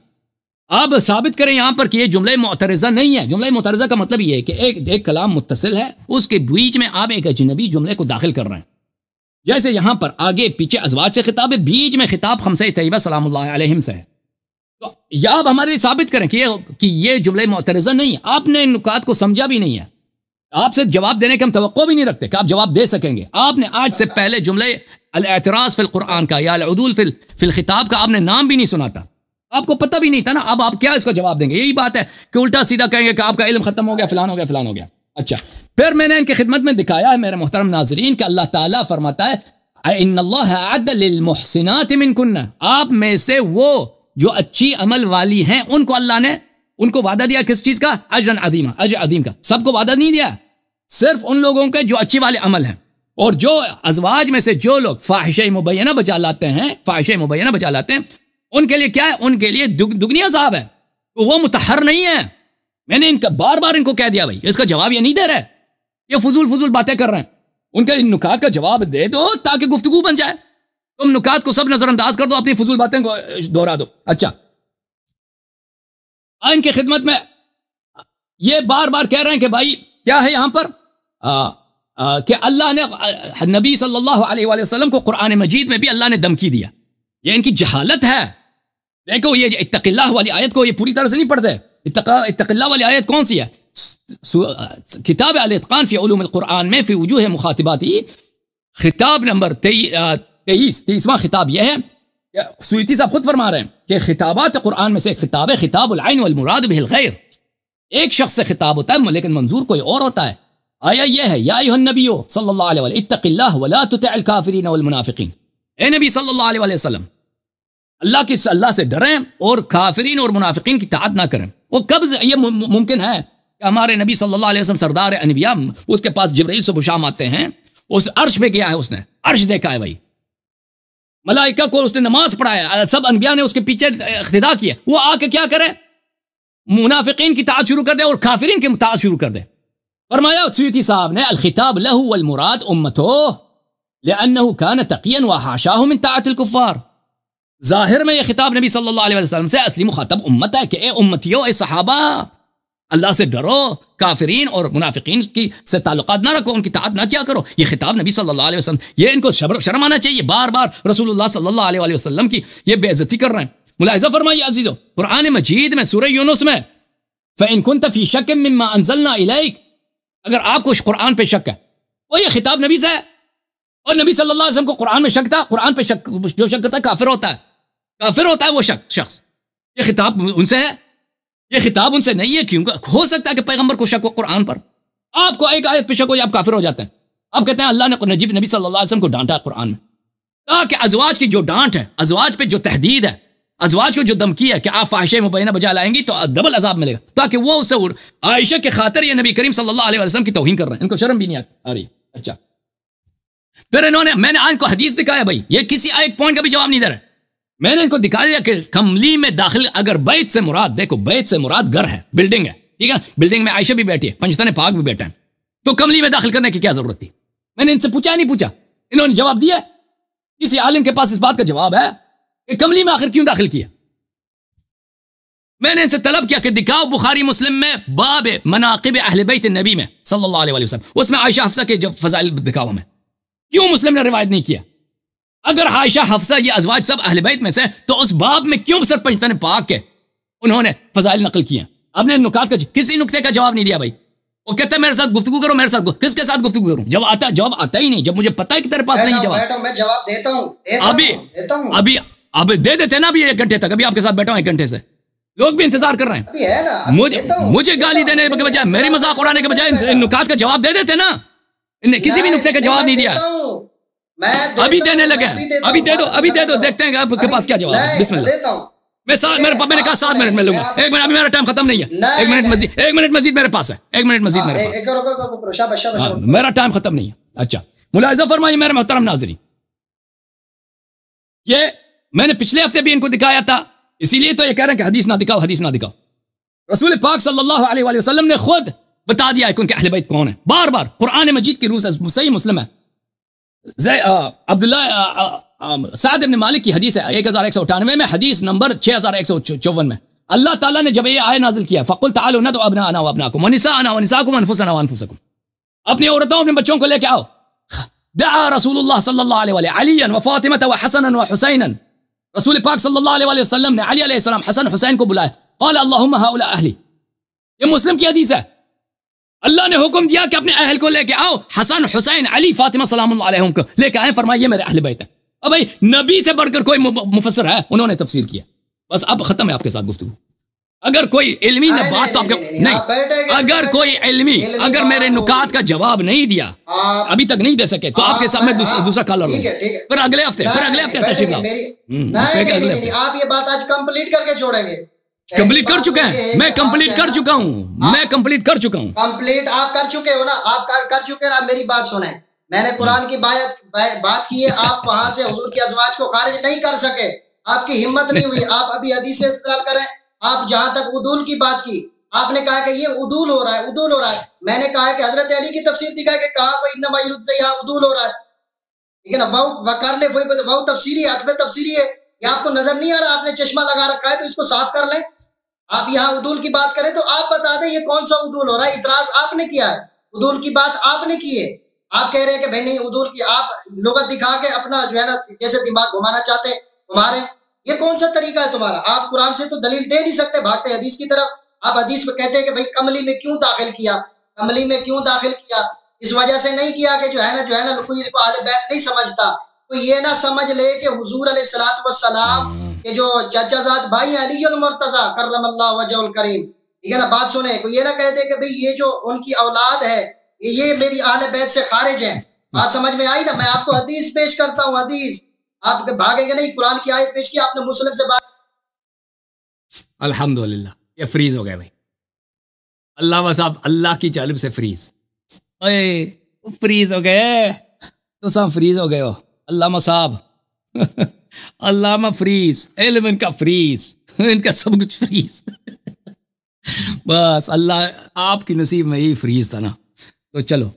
Speaker 2: آپ ثابت کریں یہاں پر کہ یہ جملہ معترضہ نہیں ہے جملہ معترضہ کا مطلب یہ ہے کہ ایک کلام متصل ہے اس کے بیچ میں آپ ایک اجنبی جملے کو داخل کر رہے ہیں جیسے یہاں پر آگے پیچھے ازواج سے خطاب ہے بیچ میں خطاب خمسہ طیبہ سلام اللہ علیہم سے ہے تو یا آپ ہمارے لیے ثابت کریں کہ یہ جملہ معترضہ نہیں ہے آپ نے ان نکات کو سمجھا بھی نہیں ہے آپ سے جواب دینے کے ہم توقع بھی نہیں رکھتے کہ آپ جواب دے سکیں گے آپ نے آج سے پہلے جملے الاعتراض فی القرآن کا یا العدول فی الخطاب کا آپ نے نام بھی نہیں سنا تھا آپ کو پتہ بھی نہیں تھا نا اب آپ کیا اس کا جواب دیں گے یہی بات ہے کہ الٹا سیدھا کہیں گے کہ آپ کا علم ختم ہو گیا فلان ہو گیا فلان ہو گیا اچھا پھر میں نے ان کی خدمت میں دکھایا ہے میرے محترم ناظرین کہ اللہ تعالیٰ فرماتا ہے ان اللہ اعد للمحسنات منکن آپ میں سے وہ جو اچھی عمل والی ہیں ان کو اللہ نے ان کو وعدہ دیا کس چیز کا اجر عظیم اجر عظیم کا سب کو وعدہ نہیں دیا صرف ان لوگوں کے جو اچھی والے عمل ہیں اور جو ازواج میں سے جو لوگ فاحشہ مبینہ بچا لاتے ہیں ان کے لیے کیا ہے ان کے لیے دگنی عذاب ہے تو وہ متحر نہیں ہے میں نے ان کا بار بار ان کو کہہ دیا بھائی اس کا جواب یہ نہیں دے رہے یہ فضول باتیں کر رہے ہیں ان کے نکات کا جواب دے دو تاکہ گفتگو بن جائے تم نکات کو سب نظر انداز کر دو اپنی فضول باتیں کو دہرا دو اچھا ان کی خدمت میں یہ بار بار کہہ رہے ہیں کہ بھائی کیا ہے یہاں پر کہ اللہ نے نبی صلی اللہ علیہ وآلہ وسلم کو قرآن مجید میں بھی اللہ نے دھمکی دیا یہ ان کی جہالت ہے دیکھو یہ اتق اللہ والی آیت کو یہ پوری طرح سے نہیں پڑھتے اتق اللہ والی آیت کون سی ہے کتاب الاتقان فی علوم القرآن میں فی وجوہ مخاطباتی خطاب نمبر 23واں خطاب یہ ہے سیوطی صاحب خود فرما رہے ہیں کہ خطابات قرآن میں سے ایک خطاب ہے خطاب العین والمراد به الغیر ایک شخص سے خطاب ہوتا ہے لیکن منظور کوئی اور ہوتا ہے آیا یہ ہے یا ایھا النبی صلی اللہ علیہ وسلم اتق اللہ ولا تطع الکافرین والمنافقین اے نبی صلی اللہ علیہ وسلم اللہ سے ڈریں اور کافرین اور منافقین کی اطاعت نہ کریں وہ کب یہ ممکن ہے کہ ہمارے نبی صلی اللہ علیہ وسلم سردار انبیاء اس کے پاس جبرائیل صبح شام آتے ہیں اس عرش پہ گیا ہے اس نے عرش دیکھا ہے بھائی ملائکہ کو اس نے نماز پڑھایا، سب انبیاء نے اس کے پیچھے اقتدا کیا، وہ آ کے کیا کرے؟ منافقین کی اطاعت شروع کر دے اور کافرین کی اطاعت شروع کر دے۔ فرمایا سیوطی صاحب نے الخطاب له والمراد امته لانه كان تقيا وحاشاه من طاعت الكفار۔ ظاہر میں یہ خطاب نبی صلی اللہ علیہ وسلم سے اصلی مخاطب امت ہے کہ اے امتیو، اے صحابہ، اللہ سے ڈرو، کافرین اور منافقین کی سے تعلقات نہ رکھو، ان کی اطاعت نہ کیا کرو۔ یہ خطاب نبی صلی اللہ علیہ وسلم، یہ ان کو شرم آنا چاہیے، بار بار رسول اللہ صلی اللہ علیہ وسلم کی یہ بے عزتی کر رہے ہیں۔ ملاحظہ فرمائیے عزیزو، قرآن مجید میں سورہ یونس میں فَإِن كُنْتَ فِي شَكٍّ مِّمَّا أَنزَلْنَا إِلَيْكَ، اگر آپ کو قرآن پہ شک ہے، وہ یہ خطاب نبی سے ہے، اور نبی صلی اللہ علیہ وسلم کو قرآن میں شک تھا، قرآن پہ شک جو شک کرتا ہے کافر ہوتا ہے، کافر ہوتا ہے وہ شخص۔ یہ خطاب ان سے ہے، یہ خطاب ان سے نہیں ہے، کیونکہ ہو سکتا ہے کہ پیغمبر کو شک ہو قرآن پر، آپ کو ایک آیت پہ شک ہو یا آپ کافر ہو جاتے ہیں۔ آپ کہتے ہیں اللہ نے نبی صلی اللہ علیہ وسلم کو ڈانٹا ہے قرآن میں، تاکہ ازواج کی جو ڈانٹ ہے، ازواج پہ جو تحدید ہے، ازواج کو جو دھمکی ہے کہ آپ فاحشہ مبینہ بجا لائیں گی تو ڈبل عذاب ملے گا، تاکہ وہ اس سے عائشہ کے خاطر یہ نبی کریم صلی اللہ علیہ وسلم کی توہین کر رہے ہیں، ان کو شرم بھی نہیں آ رہی۔ اچھا، پھر انہوں نے، میں نے ان کو حدیث دکھایا، بھائی یہ کسی ایک پوائنٹ کا بھی جواب نہیں دے رہے، میں نے ان کو دکھا دیا کہ کملی میں داخل، اگر بیت سے مراد، دیکھو بیت سے مراد گھر ہے، بلڈنگ ہے، ٹھیک ہے، بلڈنگ میں عائشہ بھی بیٹھی ہے، پنجتن پاک بھی بیٹھا ہے، تو کملی میں داخل کرنے کی کیا ضرورت تھی؟ میں نے ان سے پوچھا نہیں پوچھا، انہوں نے جواب دیا۔ کسی عالم کے پاس اس بات کا جواب ہے کہ کملی میں آخر کیوں داخل کیا؟ میں نے ان سے طلب کیا کہ دکھاؤ بخاری مسلم میں باب مناقب اہل بیت النبی میں صلی اللہ علیہ وسلم، اس میں عائشہ حفصہ کے جو فضائل دکھاؤ ہمیں، کیوں مسلم نے روایت نہیں کیا؟ اگر عائشہ حفصہ یہ ازواج سب اہل بیت میں سے، تو اس باب میں کیوں صرف پنجتن پاک کے انہوں نے فضائل نقل کیے؟ آپ نے نکات کا کسی نکتے کا جواب نہیں دیا بھائی۔ وہ کہتے ہیں میرے ساتھ گفتگو کرو، میرے ساتھ کس کے ساتھ گفتگو کروں؟ جواب آتا ہی نہیں، جب مجھے پتا ہے کہ تیرے پاس نہیں جواب۔
Speaker 1: میں جواب دیتا ہوں،
Speaker 2: اب دے دیتے نا، ابھی 1 گھنٹے تک، ابھی آپ کے ساتھ بیٹھا ہوں 1 گھنٹے سے، لوگ بھی انتظار کر رہے ہیں، مجھے گالی دینے کے بجائے، میری مذاق اڑانے کے بجائے ان نکات کا جواب دے دیتے نا، انہیں کسی بھی نکتے کا جواب نہیں دیا، ابھی دینے لگے، ابھی دے دو، دیکھتے ہیں کہ آپ کے پاس کیا جواب ہے۔ بسم اللہ۔ میں نے کہا 7 منٹ میں لوں گا، 1 منٹ، ابھی میرا ٹائم ختم نہیں ہے، 1 منٹ مزید میرے پاس ہے، 1 منٹ مزید میرے پاس، میرا ٹائم ختم نہیں ہے۔ اچھا، ملاحظہ فرمائیے میرے محترم ناظرین، یہ میں نے پچھلے ہفتے بھی ان کو دکھایا تھا، اسی لیے تو یہ کہہ رہے ہیں کہ حدیث نہ دکھاؤ، حدیث نہ دکھاؤ۔ رسول پاک صلی اللہ علیہ وآلہ وسلم نے خود بتا دیا ہے کہ ان کے اہل بیت کون ہیں، بار بار قرآن مجید کی روح سے، صحیح مسلم ہے، عبداللہ سعد بن مالک کی حدیث ہے 1198 میں، حدیث نمبر 6154 میں، اللہ تعالیٰ نے جب یہ آیت نازل کیا فَقُلْ تَعَالُوا نَدْعُ أَبْنَاءَنَا وَأَبْنَاءَكُمْ وَنِسَاءَنَا وَنِسَاءَكُمْ وَأَنفُسَنَا وَأَنفُسَكُمْ، اپنی عورتوں اپنے بچوں کو لے کے آؤ۔ دعا رسول اللہ صلی اللہ علیہ وآلہ علیاً وفاطمة وحسنا وحسینا، رسول پاک صلی اللہ علیہ وسلم نے علی علیہ السلام، حسن حسین کو بلایا، قال اللہم هؤلاء اہلی، یہ مسلم کی حدیث ہے، اللہ نے حکم دیا کہ اپنے اہل کو لے کے آؤ، حسن حسین علی فاطمہ سلام اللہ علیہم کو لے کے آئے، فرمایا یہ میرے اہل بیت ہیں۔ اب بھائی نبی سے بڑھ کر کوئی مفسر ہے؟ انہوں نے تفسیر کیا، بس اب ختم ہے آپ کے ساتھ گفتگو۔ اگر کوئی علمی نہ بات تو آپ کے نہیں، اگر کوئی علمی، اگر میرے نکات کا جواب نہیں دیا ابھی تک نہیں دے سکے تو آپ کے سامنے دوسرا کالر لوں، پھر اگلے ہفتے تشریف لاؤ،
Speaker 1: آپ یہ بات آج کمپلیٹ کر کے چھوڑیں گے؟
Speaker 2: کمپلیٹ کر چکے ہیں، میں کمپلیٹ کر چکا ہوں، کمپلیٹ
Speaker 1: آپ کر چکے ہو نا، آپ کر چکے ہیں، آپ میری بات سنیں، میں نے قرآن کی بات کی ہے، آپ وہاں سے حضور کی ازواج کو خارج نہیں کر سکے، آپ کی ہمت نہیں ہوئی، آپ ابھی حدیث سے استدلال کریں۔ آپ جہاں تک عدول کی بات کی، آپ نے کہا کہ یہ عدول ہو رہا ہے، میں نے کہا کہ حضرت علی کی تفسیر دکھا کہ کہا کوئی انما یلزی یہاں عدول ہو رہا ہے، ٹھیک ہے نا، وہ کر لے، وہ تفسیری حق میں تفسیری ہے، یہ آپ کو نظر نہیں آ رہا، آپ نے چشمہ لگا رکھا ہے تو اس کو صاف کر لیں۔ آپ یہاں عدول کی بات کریں تو آپ بتا دیں یہ کون سا عدول ہو رہا ہے، اعتراض آپ نے کیا ہے، عدول کی بات آپ نے کی ہے، آپ کہہ رہے ہیں کہ بھائی نہیں عدول کی، آپ لغت دکھا کے اپنا جو ہے نا جیسے دماغ گھمانا چاہتے ہیں تمہارے، یہ کون سا طریقہ ہے تمہارا؟ آپ قرآن سے تو دلیل دے نہیں سکتے، بھاگتے حدیث کی طرف، آپ حدیث میں کہتے ہیں کہ بھائی کملی میں کیوں داخل کیا، اس وجہ سے نہیں کیا کہ جو ہے نا کوئی اہل بیت نہیں سمجھتا، کوئی یہ نہ سمجھ لے کہ حضور علیہ الصلوۃ والسلام کہ جو چچا زاد بھائی علی المرتضی کرم اللہ وجہ الکریم، ٹھیک ہے نا، بات سنیں، کوئی یہ نہ کہہ دے کہ بھئی یہ جو ان کی اولاد ہے یہ میری اہل بیت سے خارج ہیں، بات سمجھ میں آئی نا؟ میں آپ کو حدیث پیش کرتا ہوں، حدیث، آپ بھاگیں گے نہیں، قرآن کی آیت پیش کی آپ نے، مسلم سے بات۔
Speaker 2: الحمدللہ یہ فریز ہو گئے بھائی، علامہ صاحب اللہ کی جانب سے فریز، فریز ہو گئے تو سب فریز ہو گئے ہو علامہ صاحب، علامہ فریز، علم ان کا فریز، ان کا سب کچھ فریز۔ بس اللہ آپ کی نصیب میں یہی فریز تھا نا، تو چلو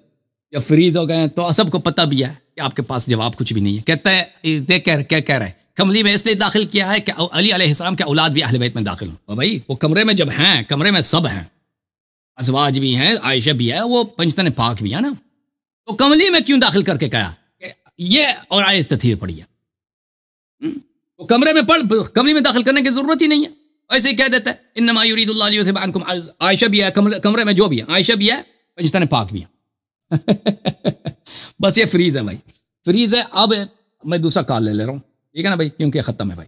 Speaker 2: جب فریز ہو گئے تو سب کو پتہ بھی ہے کہ آپ کے پاس جواب کچھ بھی نہیں ہے۔ کہتا ہے دیکھ کیا کہہ رہا ہے، کملی میں اس لیے داخل کیا ہے کہ علی علیہ السلام کے اولاد بھی اہل بیت میں داخل ہوں۔ بھائی وہ کمرے میں جب ہیں، کمرے میں سب ہیں، ازواج بھی ہیں، عائشہ بھی ہے، وہ پنجتن پاک بھی ہے نا، تو کملی میں کیوں داخل کر کے کہا کہ یہ اور آیت تطہیر پڑھی ہے؟ تو کمرے میں کملی میں داخل کرنے کی ضرورت ہی نہیں ہے، ایسے ہی کہہ دیتا ہے انما یرید اللہ لیذھب عنکم، عائشہ بھی ہے کمرے میں، جو بھی ہے، عائشہ بھی ہے، پنجتن پاک بھی ہے۔ بس یہ فریز ہے بھائی، فریز ہے۔ اب میں دوسرا کال لے رہا ہوں، ٹھیک ہے نا بھائی، کیونکہ ختم ہے بھائی۔